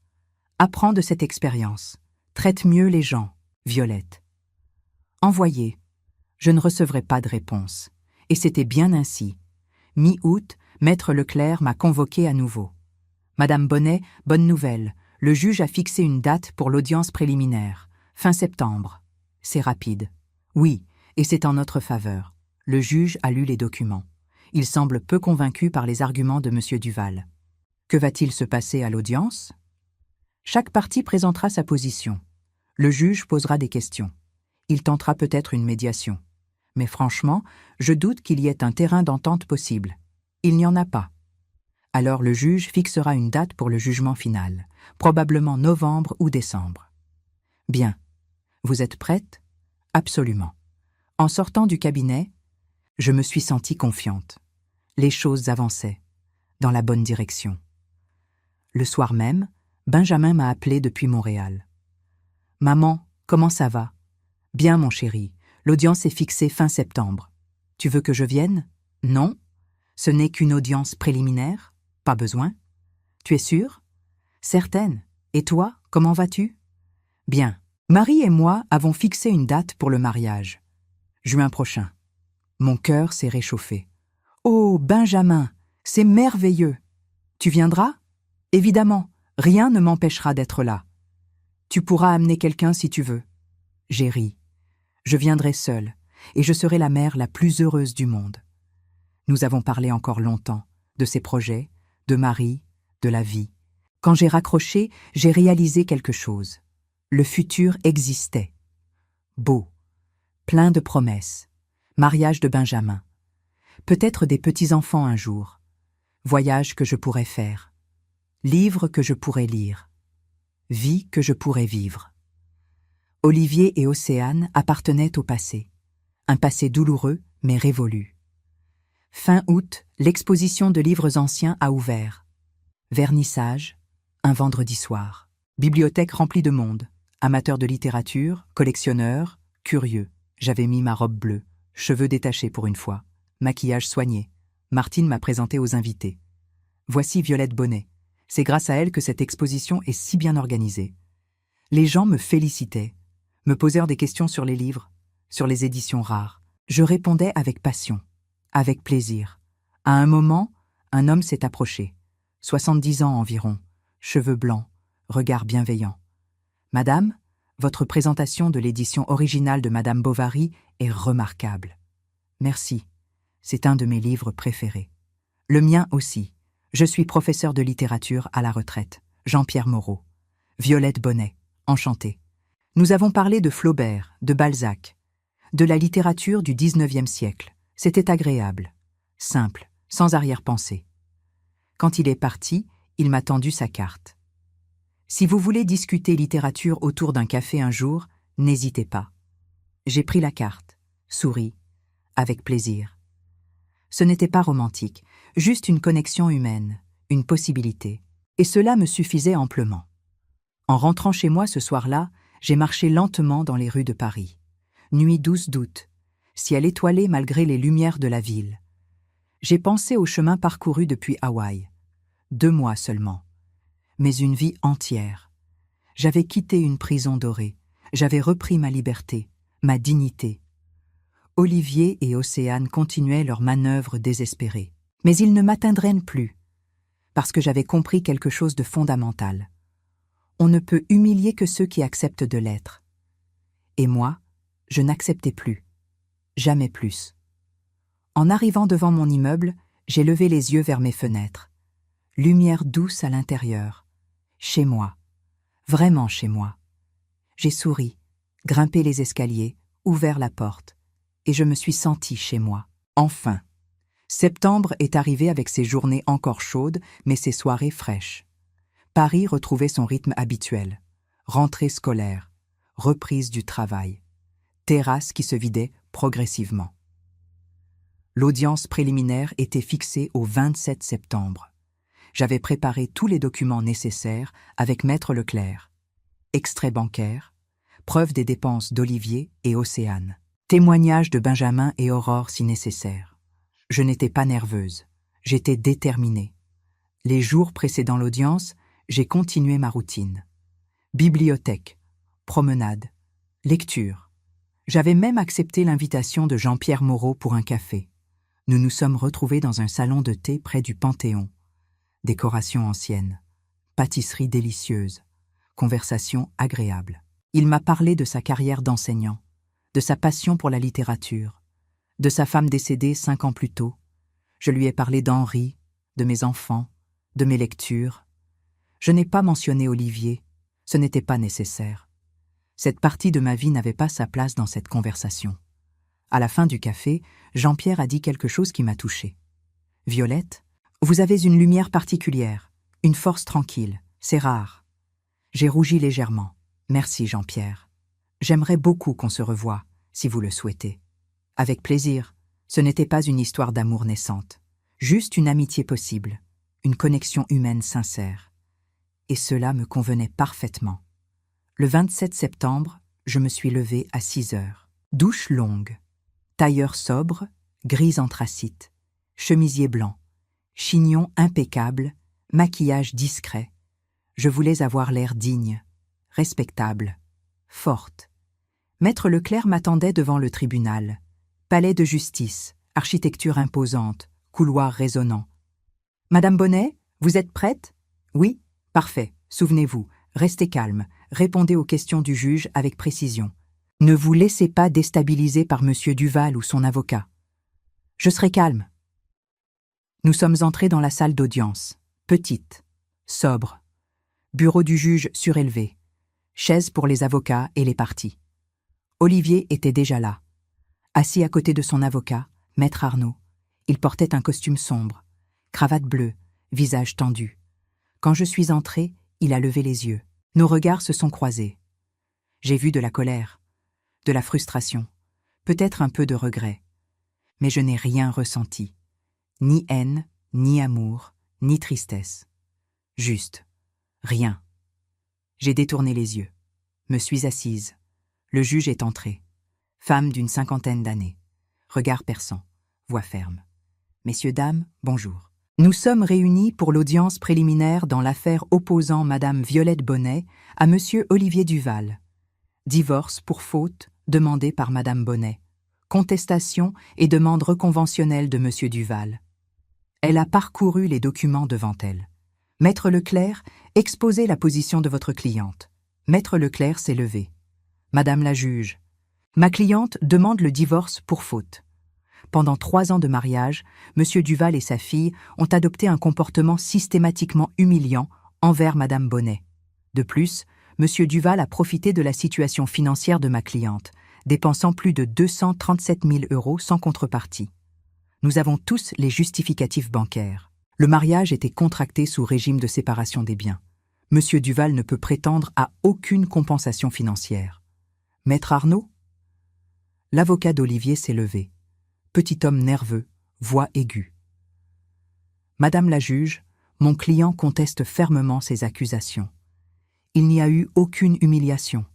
Apprends de cette expérience. Traite mieux les gens, Violette. Envoyé. Je ne recevrai pas de réponse. Et c'était bien ainsi. Mi-août, Maître Leclerc m'a convoqué à nouveau. Madame Bonnet, bonne nouvelle. Le juge a fixé une date pour l'audience préliminaire. Fin septembre. C'est rapide. Oui, et c'est en notre faveur. Le juge a lu les documents. Il semble peu convaincu par les arguments de M. Duval. Que va-t-il se passer à l'audience? Chaque partie présentera sa position. Le juge posera des questions. Il tentera peut-être une médiation. Mais franchement, je doute qu'il y ait un terrain d'entente possible. Il n'y en a pas. Alors le juge fixera une date pour le jugement final, probablement novembre ou décembre. Bien. Vous êtes prête? Absolument. En sortant du cabinet, je me suis sentie confiante. Les choses avançaient, dans la bonne direction. Le soir même, Benjamin m'a appelé depuis Montréal. « Maman, comment ça va? »« Bien, mon chéri. L'audience est fixée fin septembre. Tu veux que je vienne? »« Non. Ce n'est qu'une audience préliminaire. Pas besoin. »« Tu es sûre? »« Certaine. Et toi, comment vas-tu? »« Bien. Marie et moi avons fixé une date pour le mariage. Juin prochain. » Mon cœur s'est réchauffé. « Oh, Benjamin, c'est merveilleux. Tu viendras? Évidemment, rien ne m'empêchera d'être là. Tu pourras amener quelqu'un si tu veux. » J'ai ri. Je viendrai seule, et je serai la mère la plus heureuse du monde. Nous avons parlé encore longtemps, de ses projets, de Marie, de la vie. Quand j'ai raccroché, j'ai réalisé quelque chose. Le futur existait. Beau, plein de promesses. Mariage de Benjamin. Peut-être des petits-enfants un jour. Voyage que je pourrais faire. Livre que je pourrais lire. Vie que je pourrais vivre. Olivier et Océane appartenaient au passé. Un passé douloureux, mais révolu. Fin août, l'exposition de livres anciens a ouvert. Vernissage, un vendredi soir. Bibliothèque remplie de monde. Amateurs de littérature, collectionneurs, curieux. J'avais mis ma robe bleue, cheveux détachés pour une fois, maquillage soigné. Martine m'a présenté aux invités. Voici Violette Bonnet. C'est grâce à elle que cette exposition est si bien organisée. Les gens me félicitaient, me posèrent des questions sur les livres, sur les éditions rares. Je répondais avec passion, avec plaisir. À un moment, un homme s'est approché. 70 ans environ, cheveux blancs, regard bienveillant. « Madame, votre présentation de l'édition originale de Madame Bovary est remarquable. »« Merci, c'est un de mes livres préférés. »« Le mien aussi. Je suis professeur de littérature à la retraite. Jean-Pierre Moreau. »« Violette Bonnet, enchantée. » Nous avons parlé de Flaubert, de Balzac, de la littérature du XIXe siècle. C'était agréable, simple, sans arrière-pensée. Quand il est parti, il m'a tendu sa carte. Si vous voulez discuter littérature autour d'un café un jour, n'hésitez pas. J'ai pris la carte, souri, avec plaisir. Ce n'était pas romantique, juste une connexion humaine, une possibilité. Et cela me suffisait amplement. En rentrant chez moi ce soir-là, j'ai marché lentement dans les rues de Paris. Nuit douce d'août, ciel étoilé malgré les lumières de la ville. J'ai pensé au chemin parcouru depuis Hawaï. 2 mois seulement. Mais une vie entière. J'avais quitté une prison dorée. J'avais repris ma liberté, ma dignité. Olivier et Océane continuaient leur manœuvre désespérée. Mais ils ne m'atteindront plus, parce que j'avais compris quelque chose de fondamental. On ne peut humilier que ceux qui acceptent de l'être. Et moi, je n'acceptais plus. Jamais plus. En arrivant devant mon immeuble, j'ai levé les yeux vers mes fenêtres. Lumière douce à l'intérieur. Chez moi. Vraiment chez moi. J'ai souri, grimpé les escaliers, ouvert la porte, et je me suis sentie chez moi. Enfin. Septembre est arrivé avec ses journées encore chaudes, mais ses soirées fraîches. Paris retrouvait son rythme habituel. Rentrée scolaire, reprise du travail, terrasse qui se vidait progressivement. L'audience préliminaire était fixée au 27 septembre. J'avais préparé tous les documents nécessaires avec Maître Leclerc. Extrait bancaire, preuve des dépenses d'Olivier et Océane, témoignage de Benjamin et Aurore si nécessaire. Je n'étais pas nerveuse, j'étais déterminée. Les jours précédant l'audience, j'ai continué ma routine. Bibliothèque, promenade, lecture. J'avais même accepté l'invitation de Jean-Pierre Moreau pour un café. Nous nous sommes retrouvés dans un salon de thé près du Panthéon. Décoration ancienne, pâtisserie délicieuse, conversation agréable. Il m'a parlé de sa carrière d'enseignant, de sa passion pour la littérature, de sa femme décédée 5 ans plus tôt. Je lui ai parlé d'Henri, de mes enfants, de mes lectures. Je n'ai pas mentionné Olivier, ce n'était pas nécessaire. Cette partie de ma vie n'avait pas sa place dans cette conversation. À la fin du café, Jean-Pierre a dit quelque chose qui m'a touchée. « Violette, vous avez une lumière particulière, une force tranquille, c'est rare. » J'ai rougi légèrement. « Merci Jean-Pierre. J'aimerais beaucoup qu'on se revoie, si vous le souhaitez. » Avec plaisir, ce n'était pas une histoire d'amour naissante, juste une amitié possible, une connexion humaine sincère. Et cela me convenait parfaitement. Le 27 septembre, je me suis levée à 6 heures. Douche longue, tailleur sobre, grise anthracite, chemisier blanc, chignon impeccable, maquillage discret. Je voulais avoir l'air digne, respectable, forte. Maître Leclerc m'attendait devant le tribunal. Palais de justice, architecture imposante, couloir résonnant. « Madame Bonnet, vous êtes prête ? » ?»« Oui, parfait. Souvenez-vous, restez calme, répondez aux questions du juge avec précision. Ne vous laissez pas déstabiliser par Monsieur Duval ou son avocat. »« Je serai calme. » Nous sommes entrés dans la salle d'audience, petite, sobre. Bureau du juge surélevé, chaise pour les avocats et les parties. Olivier était déjà là. Assis à côté de son avocat, Maître Arnaud, il portait un costume sombre, cravate bleue, visage tendu. Quand je suis entrée, il a levé les yeux. Nos regards se sont croisés. J'ai vu de la colère, de la frustration, peut-être un peu de regret. Mais je n'ai rien ressenti. Ni haine, ni amour, ni tristesse. Juste, rien. J'ai détourné les yeux, me suis assise. Le juge est entré. Femme d'une 50aine d'années. Regard perçant, voix ferme. Messieurs, dames, bonjour. Nous sommes réunis pour l'audience préliminaire dans l'affaire opposant Madame Violette Bonnet à Monsieur Olivier Duval. Divorce pour faute demandé par Madame Bonnet. Contestation et demande reconventionnelle de Monsieur Duval. Elle a parcouru les documents devant elle. Maître Leclerc, exposez la position de votre cliente. Maître Leclerc s'est levé. Madame la juge, ma cliente demande le divorce pour faute. Pendant 3 ans de mariage, Monsieur Duval et sa fille ont adopté un comportement systématiquement humiliant envers Madame Bonnet. De plus, Monsieur Duval a profité de la situation financière de ma cliente, dépensant plus de 237 000 € sans contrepartie. Nous avons tous les justificatifs bancaires. Le mariage était contracté sous régime de séparation des biens. Monsieur Duval ne peut prétendre à aucune compensation financière. Maître Arnaud ? L'avocat d'Olivier s'est levé. Petit homme nerveux, voix aiguë. Madame la juge, mon client conteste fermement ces accusations. Il n'y a eu aucune humiliation,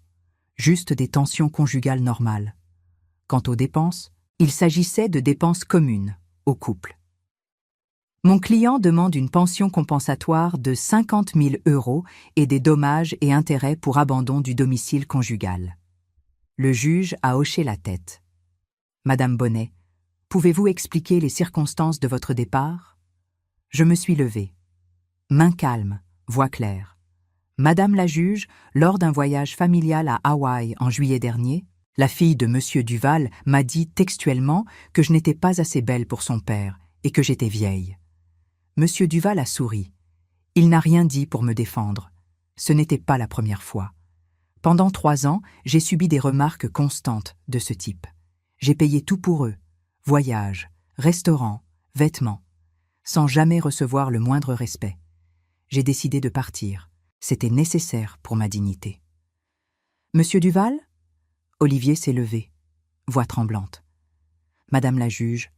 juste des tensions conjugales normales. Quant aux dépenses, il s'agissait de dépenses communes au couple. Mon client demande une pension compensatoire de 50 000 € et des dommages et intérêts pour abandon du domicile conjugal. Le juge a hoché la tête. Madame Bonnet, pouvez-vous expliquer les circonstances de votre départ ? Je me suis levée. Main calme, voix claire. Madame la juge, lors d'un voyage familial à Hawaï en juillet dernier, la fille de Monsieur Duval m'a dit textuellement que je n'étais pas assez belle pour son père et que j'étais vieille. Monsieur Duval a souri. Il n'a rien dit pour me défendre. Ce n'était pas la première fois. Pendant 3 ans, j'ai subi des remarques constantes de ce type. J'ai payé tout pour eux, voyages, restaurants, vêtements, sans jamais recevoir le moindre respect. J'ai décidé de partir. C'était nécessaire pour ma dignité. Monsieur Duval ? Olivier s'est levé, voix tremblante. Madame la juge,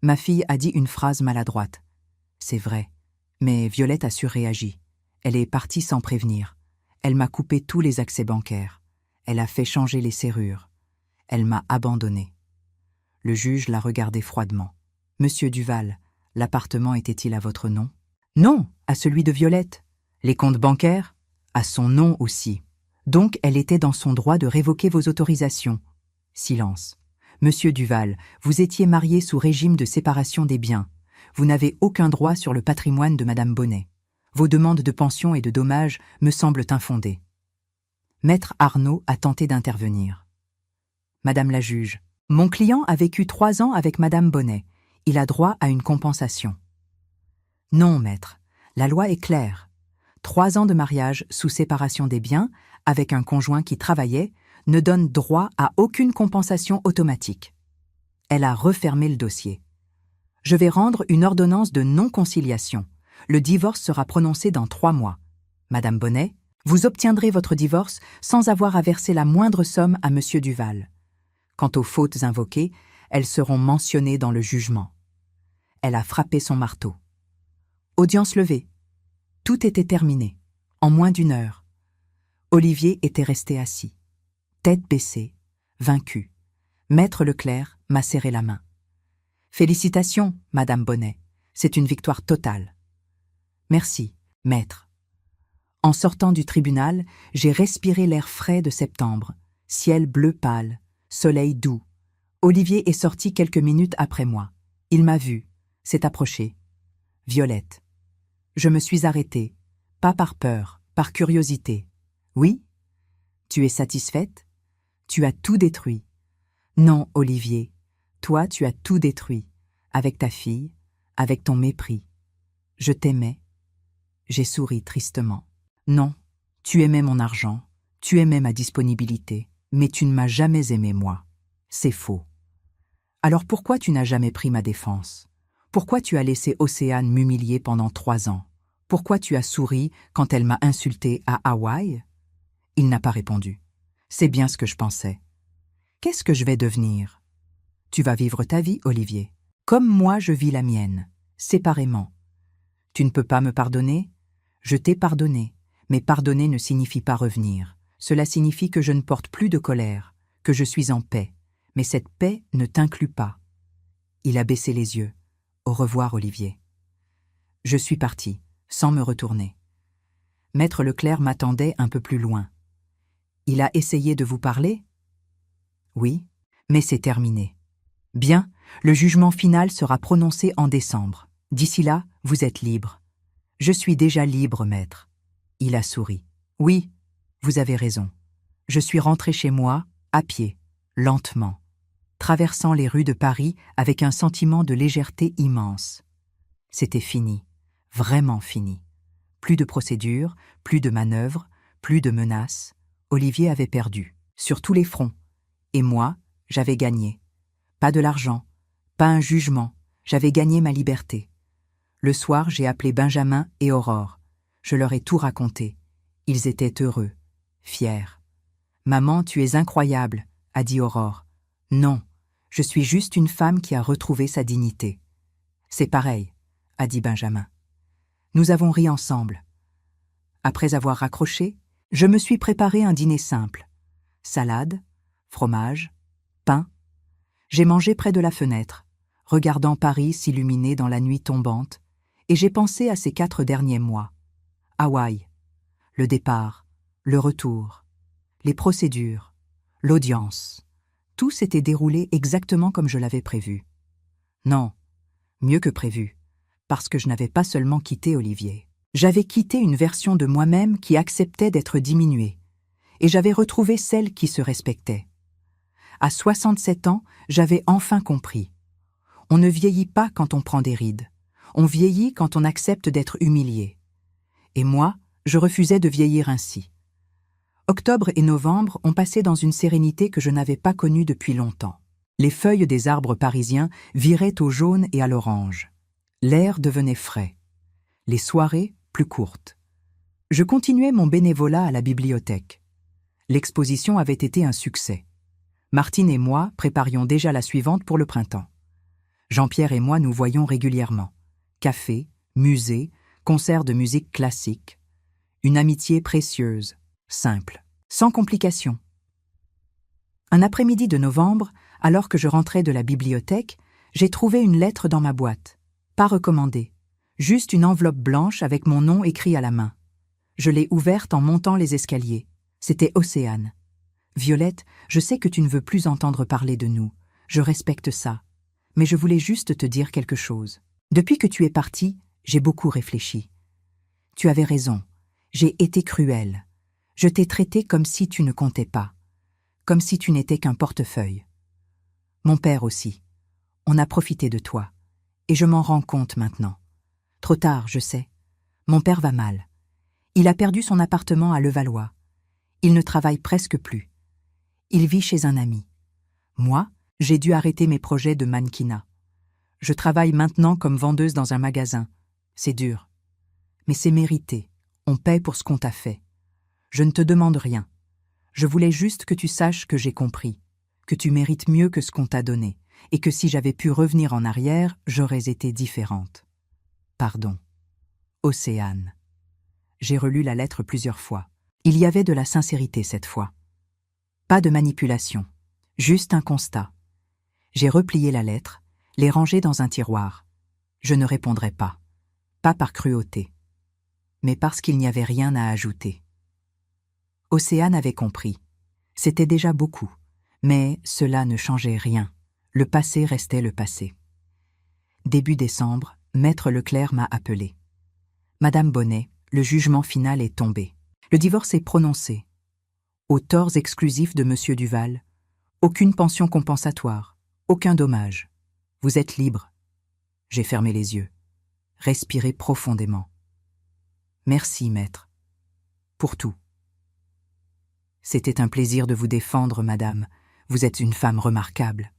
ma fille a dit une phrase maladroite. C'est vrai, mais Violette a surréagi. Elle est partie sans prévenir. Elle m'a coupé tous les accès bancaires. Elle a fait changer les serrures. Elle m'a abandonné. Le juge l'a regardé froidement. Monsieur Duval, l'appartement était-il à votre nom ? Non, à celui de Violette. Les comptes bancaires ? À son nom aussi. Donc elle était dans son droit de révoquer vos autorisations. Silence. Monsieur Duval, vous étiez marié sous régime de séparation des biens. Vous n'avez aucun droit sur le patrimoine de Madame Bonnet. Vos demandes de pension et de dommages me semblent infondées. Maître Arnaud a tenté d'intervenir. Madame la juge, mon client a vécu 3 ans avec Madame Bonnet. Il a droit à une compensation. Non, maître, la loi est claire. 3 ans de mariage sous séparation des biens, avec un conjoint qui travaillait, ne donne droit à aucune compensation automatique. Elle a refermé le dossier. Je vais rendre une ordonnance de non-conciliation. Le divorce sera prononcé dans 3 mois. Madame Bonnet, vous obtiendrez votre divorce sans avoir à verser la moindre somme à Monsieur Duval. Quant aux fautes invoquées, elles seront mentionnées dans le jugement. Elle a frappé son marteau. Audience levée. Tout était terminé, en moins d'1 heure. Olivier était resté assis, tête baissée, vaincu. Maître Leclerc m'a serré la main. Félicitations, Madame Bonnet, c'est une victoire totale. Merci, maître. En sortant du tribunal, j'ai respiré l'air frais de septembre, ciel bleu pâle, soleil doux. Olivier est sorti quelques minutes après moi. Il m'a vu, s'est approché. Violette. Je me suis arrêtée, pas par peur, par curiosité. Oui ? Tu es satisfaite ? Tu as tout détruit. Non, Olivier, toi tu as tout détruit, avec ta fille, avec ton mépris. Je t'aimais. J'ai souri tristement. Non, tu aimais mon argent, tu aimais ma disponibilité, mais tu ne m'as jamais aimé moi. C'est faux. Alors pourquoi tu n'as jamais pris ma défense ? Pourquoi tu as laissé Océane m'humilier pendant 3 ans ? Pourquoi tu as souri quand elle m'a insulté à Hawaï ? Il n'a pas répondu. C'est bien ce que je pensais. Qu'est-ce que je vais devenir ? Tu vas vivre ta vie, Olivier, comme moi je vis la mienne, séparément. Tu ne peux pas me pardonner ? Je t'ai pardonné, mais pardonner ne signifie pas revenir. Cela signifie que je ne porte plus de colère, que je suis en paix, mais cette paix ne t'inclut pas. Il a baissé les yeux. Au revoir, Olivier. Je suis parti, sans me retourner. Maître Leclerc m'attendait un peu plus loin. Il a essayé de vous parler ? Oui, mais c'est terminé. Bien, le jugement final sera prononcé en décembre. D'ici là, vous êtes libre. Je suis déjà libre, maître. Il a souri. Oui, vous avez raison. Je suis rentré chez moi, à pied, lentement, traversant les rues de Paris avec un sentiment de légèreté immense. C'était fini, vraiment fini. Plus de procédures, plus de manœuvres, plus de menaces. Olivier avait perdu, sur tous les fronts. Et moi, j'avais gagné. Pas de l'argent, pas un jugement, j'avais gagné ma liberté. Le soir, j'ai appelé Benjamin et Aurore. Je leur ai tout raconté. Ils étaient heureux, fiers. « Maman, tu es incroyable », a dit Aurore. « Non, je suis juste une femme qui a retrouvé sa dignité. »« C'est pareil », a dit Benjamin. Nous avons ri ensemble. Après avoir raccroché, je me suis préparé un dîner simple. Salade, fromage, pain. J'ai mangé près de la fenêtre, regardant Paris s'illuminer dans la nuit tombante, et j'ai pensé à ces 4 derniers mois. Hawaï, le départ, le retour, les procédures, l'audience. Tout s'était déroulé exactement comme je l'avais prévu. Non, mieux que prévu, parce que je n'avais pas seulement quitté Olivier. J'avais quitté une version de moi-même qui acceptait d'être diminuée, et j'avais retrouvé celle qui se respectait. À 67 ans, j'avais enfin compris. On ne vieillit pas quand on prend des rides. On vieillit quand on accepte d'être humilié. Et moi, je refusais de vieillir ainsi. Octobre et novembre ont passé dans une sérénité que je n'avais pas connue depuis longtemps. Les feuilles des arbres parisiens viraient au jaune et à l'orange. L'air devenait frais. Les soirées, plus courtes. Je continuais mon bénévolat à la bibliothèque. L'exposition avait été un succès. Martine et moi préparions déjà la suivante pour le printemps. Jean-Pierre et moi nous voyions régulièrement. Café, musée, concerts de musique classique. Une amitié précieuse, simple, sans complications. Un après-midi de novembre, alors que je rentrais de la bibliothèque, j'ai trouvé une lettre dans ma boîte. Pas recommandée. Juste une enveloppe blanche avec mon nom écrit à la main. Je l'ai ouverte en montant les escaliers. C'était Océane. Violette, je sais que tu ne veux plus entendre parler de nous. Je respecte ça. Mais je voulais juste te dire quelque chose. Depuis que tu es partie, j'ai beaucoup réfléchi. Tu avais raison. J'ai été cruelle. Je t'ai traité comme si tu ne comptais pas. Comme si tu n'étais qu'un portefeuille. Mon père aussi. On a profité de toi. Et je m'en rends compte maintenant. Trop tard, je sais. Mon père va mal. Il a perdu son appartement à Levallois. Il ne travaille presque plus. Il vit chez un ami. Moi, j'ai dû arrêter mes projets de mannequinat. Je travaille maintenant comme vendeuse dans un magasin. C'est dur. Mais c'est mérité. On paie pour ce qu'on t'a fait. Je ne te demande rien. Je voulais juste que tu saches que j'ai compris, que tu mérites mieux que ce qu'on t'a donné, et que si j'avais pu revenir en arrière, j'aurais été différente. Pardon. Océane. J'ai relu la lettre plusieurs fois. Il y avait de la sincérité cette fois. Pas de manipulation, juste un constat. J'ai replié la lettre, l'ai rangée dans un tiroir. Je ne répondrai pas. Pas par cruauté, mais parce qu'il n'y avait rien à ajouter. Océane avait compris. C'était déjà beaucoup, mais cela ne changeait rien. Le passé restait le passé. Début décembre, Maître Leclerc m'a appelé. Madame Bonnet, le jugement final est tombé. Le divorce est prononcé. Aux torts exclusifs de Monsieur Duval, aucune pension compensatoire, aucun dommage. Vous êtes libre. J'ai fermé les yeux. Respiré profondément. Merci, maître. Pour tout. C'était un plaisir de vous défendre, madame. Vous êtes une femme remarquable.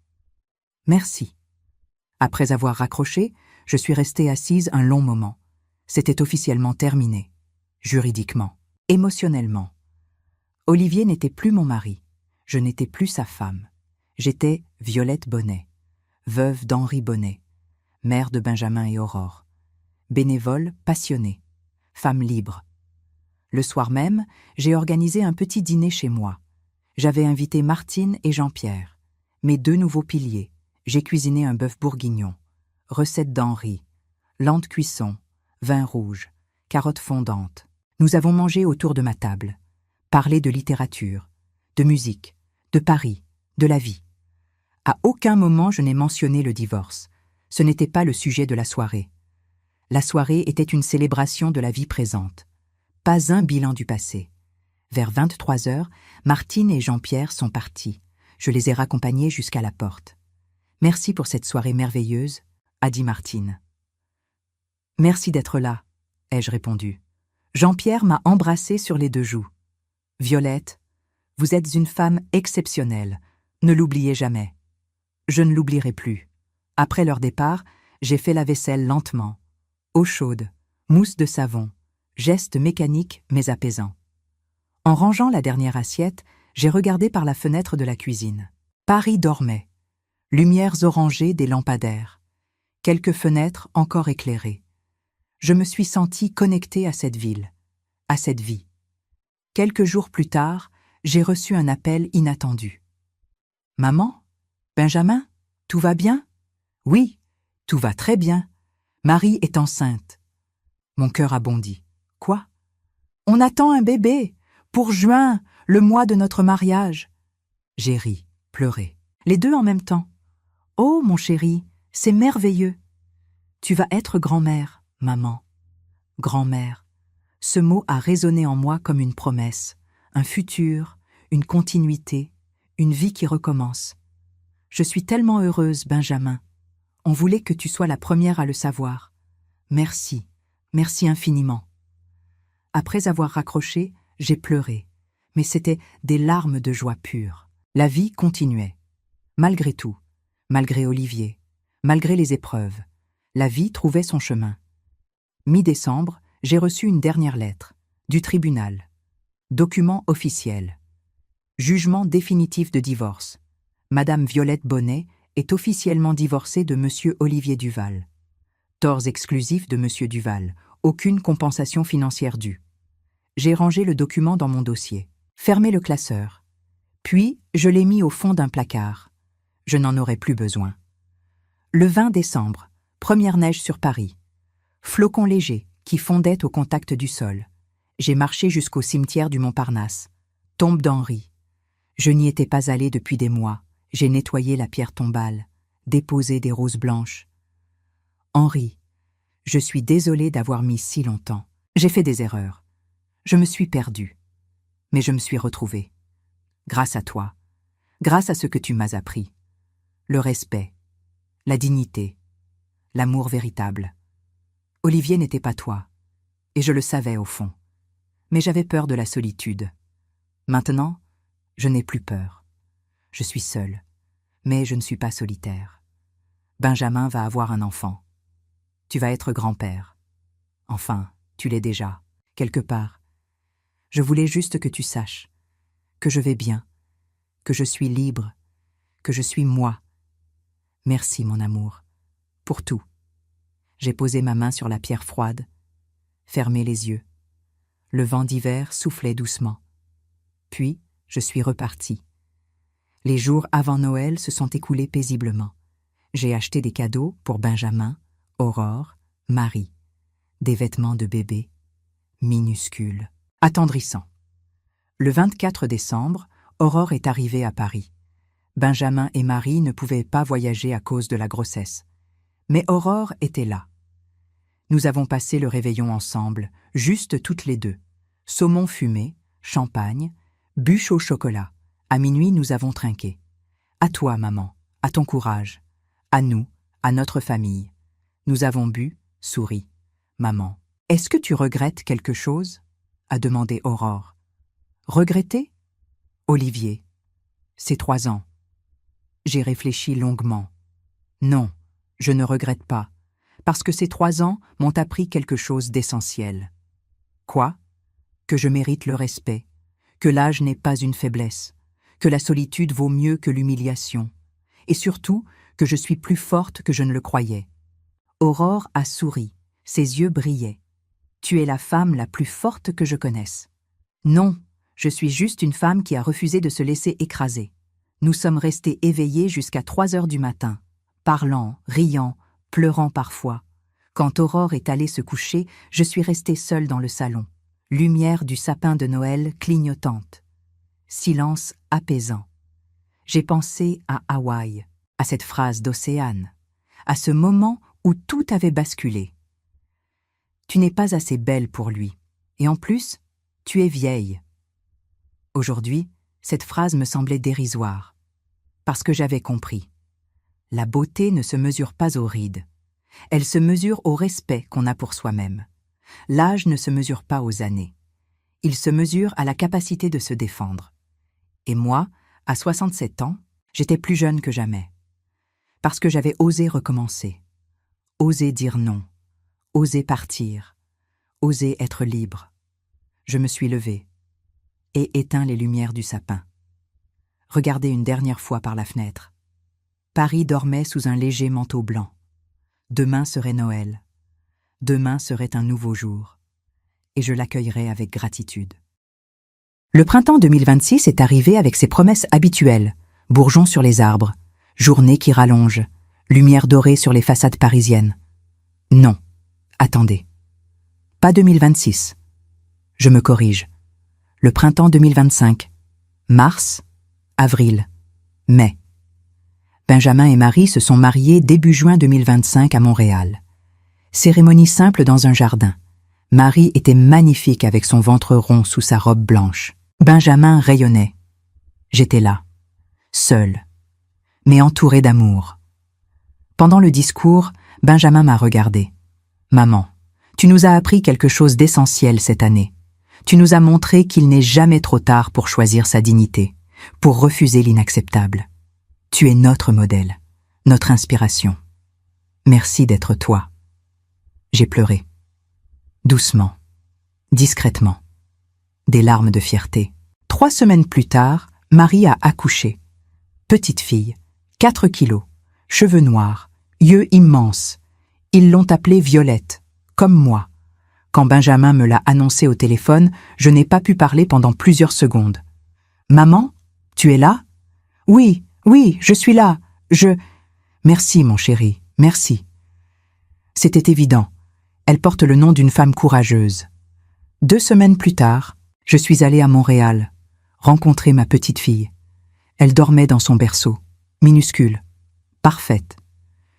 Merci. Après avoir raccroché, je suis restée assise un long moment. C'était officiellement terminé. Juridiquement. Émotionnellement. Olivier n'était plus mon mari. Je n'étais plus sa femme. J'étais Violette Bonnet, veuve d'Henri Bonnet, mère de Benjamin et Aurore. Bénévole, passionnée. Femme libre. Le soir même, j'ai organisé un petit dîner chez moi. J'avais invité Martine et Jean-Pierre, mes 2 nouveaux piliers. J'ai cuisiné un bœuf bourguignon, recette d'Henri, lente cuisson, vin rouge, carottes fondantes. Nous avons mangé autour de ma table, parlé de littérature, de musique, de Paris, de la vie. À aucun moment je n'ai mentionné le divorce. Ce n'était pas le sujet de la soirée. La soirée était une célébration de la vie présente. Pas un bilan du passé. Vers 23 heures, Martine et Jean-Pierre sont partis. Je les ai raccompagnés jusqu'à la porte. « Merci pour cette soirée merveilleuse », a dit Martine. « Merci d'être là », ai-je répondu. Jean-Pierre m'a embrassée sur les 2 joues. « Violette, vous êtes une femme exceptionnelle. Ne l'oubliez jamais. » Je ne l'oublierai plus. Après leur départ, j'ai fait la vaisselle lentement. Eau chaude, mousse de savon, geste mécanique mais apaisant. En rangeant la dernière assiette, j'ai regardé par la fenêtre de la cuisine. Paris dormait. Lumières orangées des lampadaires. Quelques fenêtres encore éclairées. Je me suis sentie connectée à cette ville, à cette vie. Quelques jours plus tard, j'ai reçu un appel inattendu. « Maman ? Benjamin ? Tout va bien ? » ?»« Oui, tout va très bien. Marie est enceinte. » Mon cœur a bondi. « Quoi ? On attend un bébé, pour juin, le mois de notre mariage. » J'ai ri, pleuré. Les 2 en même temps. « Oh, mon chéri, c'est merveilleux. Tu vas être grand-mère, maman. Grand-mère. Ce mot a résonné en moi comme une promesse, un futur, une continuité, une vie qui recommence. Je suis tellement heureuse, Benjamin. On voulait que tu sois la première à le savoir. Merci, merci infiniment. Après avoir raccroché, j'ai pleuré, mais c'était des larmes de joie pure. La vie continuait. Malgré tout, malgré Olivier, malgré les épreuves, la vie trouvait son chemin. Mi-décembre, j'ai reçu une dernière lettre, du tribunal. Document officiel. Jugement définitif de divorce. Madame Violette Bonnet est officiellement divorcée de Monsieur Olivier Duval. Torts exclusifs de Monsieur Duval, aucune compensation financière due. J'ai rangé le document dans mon dossier, fermé le classeur. Puis, je l'ai mis au fond d'un placard. Je n'en aurai plus besoin. Le 20 décembre, première neige sur Paris. Flocons légers qui fondaient au contact du sol. J'ai marché jusqu'au cimetière du Montparnasse. Tombe d'Henri. Je n'y étais pas allé depuis des mois. J'ai nettoyé la pierre tombale, déposé des roses blanches. Henri, je suis désolée d'avoir mis si longtemps. J'ai fait des erreurs. Je me suis perdue. Mais je me suis retrouvée. Grâce à toi. Grâce à ce que tu m'as appris. Le respect. La dignité. L'amour véritable. Olivier n'était pas toi. Et je le savais au fond. Mais j'avais peur de la solitude. Maintenant, je n'ai plus peur. Je suis seule. Mais je ne suis pas solitaire. Benjamin va avoir un enfant. Tu vas être grand-père. Enfin, tu l'es déjà, quelque part. Je voulais juste que tu saches que je vais bien, que je suis libre, que je suis moi. Merci, mon amour, pour tout. J'ai posé ma main sur la pierre froide, fermé les yeux. Le vent d'hiver soufflait doucement. Puis, je suis repartie. Les jours avant Noël se sont écoulés paisiblement. J'ai acheté des cadeaux pour Benjamin, Aurore, Marie. Des vêtements de bébé, minuscules, attendrissants. Le 24 décembre, Aurore est arrivée à Paris. Benjamin et Marie ne pouvaient pas voyager à cause de la grossesse. Mais Aurore était là. Nous avons passé le réveillon ensemble, juste toutes les deux. Saumon fumé, champagne, bûche au chocolat. À minuit, nous avons trinqué. À toi, maman, à ton courage. À nous, à notre famille. Nous avons bu, souri. Maman, est-ce que tu regrettes quelque chose ? A demandé Aurore. Regretter ? Olivier. Ses 3 ans. J'ai réfléchi longuement. Non, je ne regrette pas, parce que ces 3 ans m'ont appris quelque chose d'essentiel. Quoi ? Que je mérite le respect, que l'âge n'est pas une faiblesse, que la solitude vaut mieux que l'humiliation, et surtout que je suis plus forte que je ne le croyais. Aurore a souri, ses yeux brillaient. Tu es la femme la plus forte que je connaisse. Non, je suis juste une femme qui a refusé de se laisser écraser. Nous sommes restés éveillés jusqu'à 3 heures du matin, parlant, riant, pleurant parfois. Quand Aurore est allée se coucher, je suis restée seule dans le salon. Lumière du sapin de Noël clignotante. Silence apaisant. J'ai pensé à Hawaï, à cette phrase d'Océane, à ce moment où tout avait basculé. Tu n'es pas assez belle pour lui, et en plus, tu es vieille. Aujourd'hui, cette phrase me semblait dérisoire, parce que j'avais compris. La beauté ne se mesure pas aux rides. Elle se mesure au respect qu'on a pour soi-même. L'âge ne se mesure pas aux années. Il se mesure à la capacité de se défendre. Et moi, à 67 ans, j'étais plus jeune que jamais. Parce que j'avais osé recommencer. Osé dire non. Osé partir. Osé être libre. Je me suis levée et éteint les lumières du sapin. Regardé une dernière fois par la fenêtre. Paris dormait sous un léger manteau blanc. Demain serait Noël. Demain serait un nouveau jour. Et je l'accueillerais avec gratitude. Le printemps 2026 est arrivé avec ses promesses habituelles. Bourgeons sur les arbres, journée qui rallonge, lumière dorée sur les façades parisiennes. Non, attendez. Pas 2026. Je me corrige. Le printemps 2025. Mars, avril, mai. Benjamin et Marie se sont mariés début juin 2025 à Montréal. Cérémonie simple dans un jardin. Marie était magnifique avec son ventre rond sous sa robe blanche. Benjamin rayonnait. J'étais là, seule, mais entourée d'amour. Pendant le discours, Benjamin m'a regardée. « Maman, tu nous as appris quelque chose d'essentiel cette année. Tu nous as montré qu'il n'est jamais trop tard pour choisir sa dignité, pour refuser l'inacceptable. Tu es notre modèle, notre inspiration. Merci d'être toi. » J'ai pleuré. Doucement, discrètement. Des larmes de fierté. 3 semaines plus tard, Marie a accouché. Petite fille, 4 kilos, cheveux noirs, yeux immenses. Ils l'ont appelée Violette, comme moi. Quand Benjamin me l'a annoncé au téléphone, je n'ai pas pu parler pendant plusieurs secondes. « Maman, tu es là ? » ?»« Oui, oui, je suis là. Merci, mon chéri, merci. » C'était évident. Elle porte le nom d'une femme courageuse. 2 semaines plus tard, je suis allée à Montréal, rencontrer ma petite fille. Elle dormait dans son berceau, minuscule, parfaite.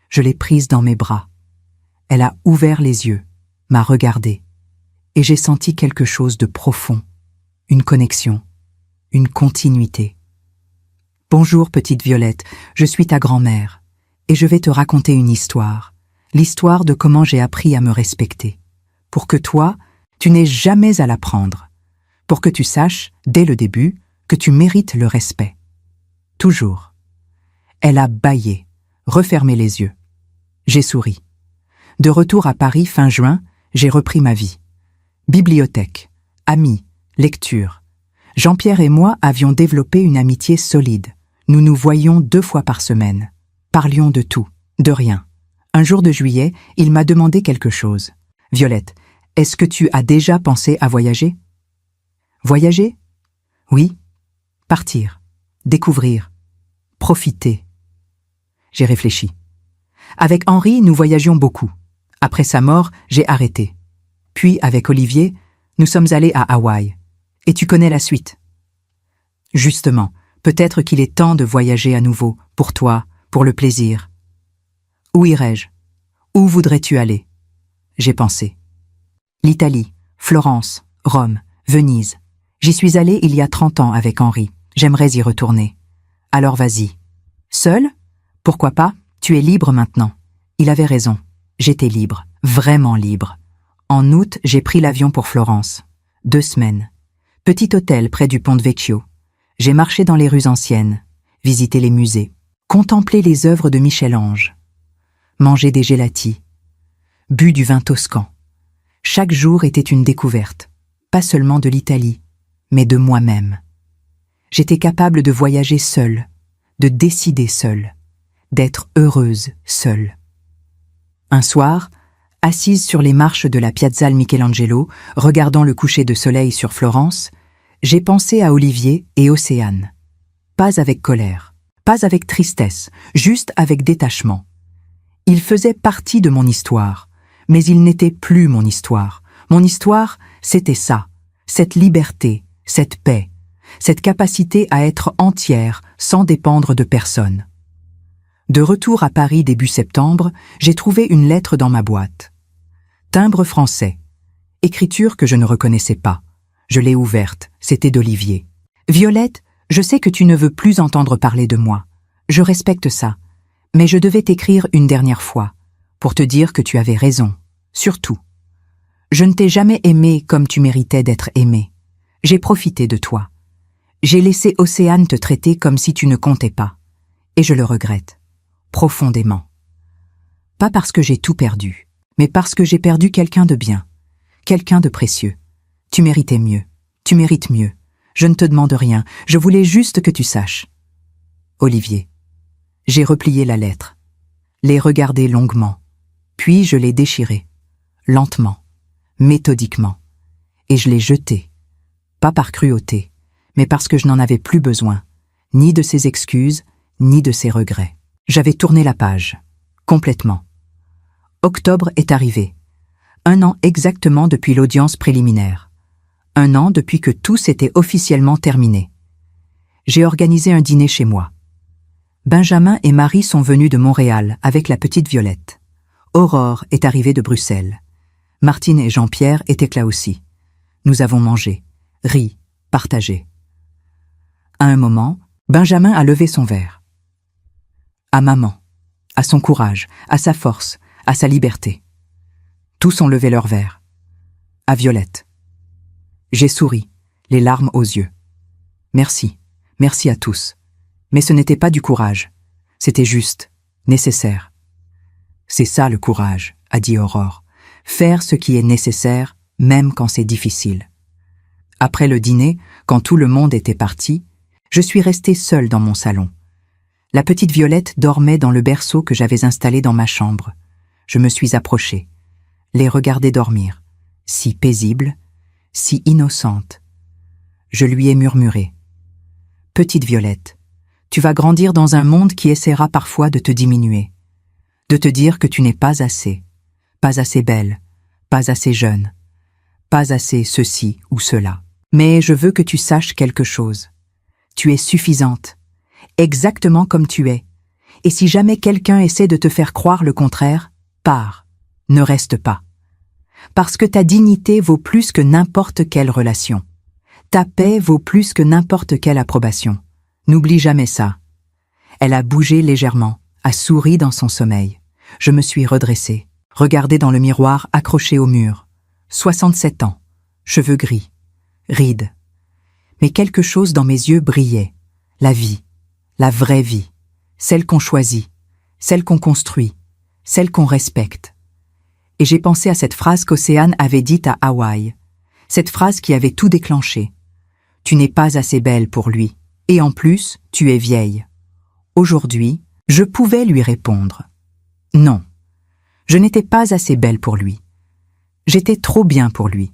Je l'ai prise dans mes bras. Elle a ouvert les yeux, m'a regardée, et j'ai senti quelque chose de profond, une connexion, une continuité. « Bonjour, petite Violette, je suis ta grand-mère, et je vais te raconter une histoire, l'histoire de comment j'ai appris à me respecter, pour que toi, tu n'aies jamais à l'apprendre, pour que tu saches, dès le début, que tu mérites le respect. Toujours. » Elle a bâillé, refermé les yeux. J'ai souri. De retour à Paris fin juin, j'ai repris ma vie. Bibliothèque, amis, lecture. Jean-Pierre et moi avions développé une amitié solide. Nous nous voyions 2 fois par semaine. Parlions de tout, de rien. Un jour de juillet, il m'a demandé quelque chose. « Violette, est-ce que tu as déjà pensé à voyager ?»« Voyager ? Oui. Partir, découvrir, profiter. » J'ai réfléchi. Avec Henri, nous voyagions beaucoup. Après sa mort, j'ai arrêté. Puis, avec Olivier, nous sommes allés à Hawaï. Et tu connais la suite. Justement, peut-être qu'il est temps de voyager à nouveau, pour toi, pour le plaisir. Où irais-je ? Où voudrais-tu aller ? J'ai pensé. L'Italie, Florence, Rome, Venise. J'y suis allée il y a 30 ans avec Henri. J'aimerais y retourner. Alors vas-y. Seul ? Pourquoi pas ? Tu es libre maintenant. Il avait raison. J'étais libre, vraiment libre. En août, j'ai pris l'avion pour Florence. 2 semaines. Petit hôtel près du Ponte Vecchio. J'ai marché dans les rues anciennes, visité les musées, contemplé les œuvres de Michel-Ange, mangé des gélatis, bu du vin toscan. Chaque jour était une découverte, pas seulement de l'Italie, mais de moi-même. J'étais capable de voyager seule, de décider seule, d'être heureuse seule. Un soir, assise sur les marches de la Piazzale Michelangelo, regardant le coucher de soleil sur Florence, j'ai pensé à Olivier et Océane. Pas avec colère, pas avec tristesse, juste avec détachement. Ils faisaient partie de mon histoire, mais ils n'étaient plus mon histoire. Mon histoire, c'était ça, cette liberté, cette paix, cette capacité à être entière sans dépendre de personne. De retour à Paris début septembre, j'ai trouvé une lettre dans ma boîte. Timbre français. Écriture que je ne reconnaissais pas. Je l'ai ouverte, c'était d'Olivier. « Violette, je sais que tu ne veux plus entendre parler de moi. Je respecte ça. Mais je devais t'écrire une dernière fois, pour te dire que tu avais raison, surtout. Je ne t'ai jamais aimé comme tu méritais d'être aimé. J'ai profité de toi. J'ai laissé Océane te traiter comme si tu ne comptais pas. Et je le regrette, profondément. Pas parce que j'ai tout perdu, mais parce que j'ai perdu quelqu'un de bien, quelqu'un de précieux. Tu méritais mieux, tu mérites mieux. Je ne te demande rien, je voulais juste que tu saches. Olivier. J'ai replié la lettre, l'ai regardée longuement, puis je l'ai déchirée, lentement, méthodiquement, et je l'ai jetée, pas par cruauté, mais parce que je n'en avais plus besoin, ni de ses excuses, ni de ses regrets. J'avais tourné la page, complètement. Octobre est arrivé, 1 an exactement depuis l'audience préliminaire, 1 an depuis que tout s'était officiellement terminé. J'ai organisé un dîner chez moi. Benjamin et Marie sont venus de Montréal avec la petite Violette. Aurore est arrivée de Bruxelles. Martine et Jean-Pierre étaient là aussi. Nous avons mangé, ri, partagé. À un moment, Benjamin a levé son verre. À maman, à son courage, à sa force, à sa liberté. Tous ont levé leur verre. À Violette. J'ai souri, les larmes aux yeux. Merci, merci à tous. Mais ce n'était pas du courage. C'était juste, nécessaire. C'est ça le courage, a dit Aurore. Faire ce qui est nécessaire, même quand c'est difficile. Après le dîner, quand tout le monde était parti, je suis restée seule dans mon salon. La petite Violette dormait dans le berceau que j'avais installé dans ma chambre. Je me suis approchée, les regarder dormir, si paisible, si innocente. Je lui ai murmuré. « Petite Violette, tu vas grandir dans un monde qui essaiera parfois de te diminuer, de te dire que tu n'es pas assez belle, pas assez jeune, pas assez ceci ou cela. Mais je veux que tu saches quelque chose. Tu es suffisante, exactement comme tu es. Et si jamais quelqu'un essaie de te faire croire le contraire, pars, ne reste pas. Parce que ta dignité vaut plus que n'importe quelle relation. Ta paix vaut plus que n'importe quelle approbation. N'oublie jamais ça. » Elle a bougé légèrement, a souri dans son sommeil. Je me suis redressée, regardée dans le miroir accroché au mur. 67 ans, cheveux gris, rides. Mais quelque chose dans mes yeux brillait. La vie, la vraie vie, celle qu'on choisit, celle qu'on construit, celle qu'on respecte. Et j'ai pensé à cette phrase qu'Océane avait dite à Hawaï, cette phrase qui avait tout déclenché. Tu n'es pas assez belle pour lui, et en plus, tu es vieille. Aujourd'hui, je pouvais lui répondre. Non, je n'étais pas assez belle pour lui. J'étais trop bien pour lui.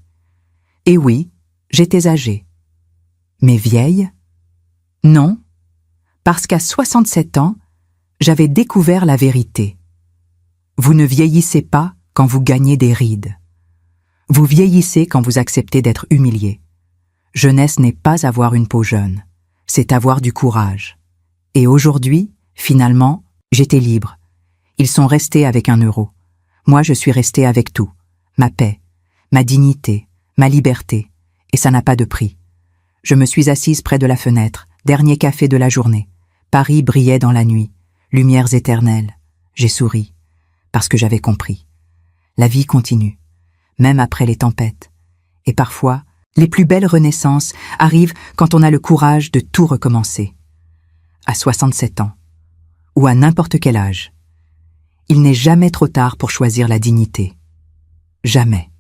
Et oui, j'étais âgée. Mais vieille? Non, parce qu'à 67 ans, j'avais découvert la vérité. Vous ne vieillissez pas quand vous gagnez des rides. Vous vieillissez quand vous acceptez d'être humilié. Jeunesse n'est pas avoir une peau jeune, c'est avoir du courage. Et aujourd'hui, finalement, j'étais libre. Ils sont restés avec 1 euro. Moi, je suis restée avec tout. Ma paix, ma dignité, ma liberté. Et ça n'a pas de prix. Je me suis assise près de la fenêtre, dernier café de la journée. Paris brillait dans la nuit, lumières éternelles. J'ai souri, parce que j'avais compris. La vie continue, même après les tempêtes. Et parfois, les plus belles renaissances arrivent quand on a le courage de tout recommencer. À 67 ans, ou à n'importe quel âge, il n'est jamais trop tard pour choisir la dignité. Jamais.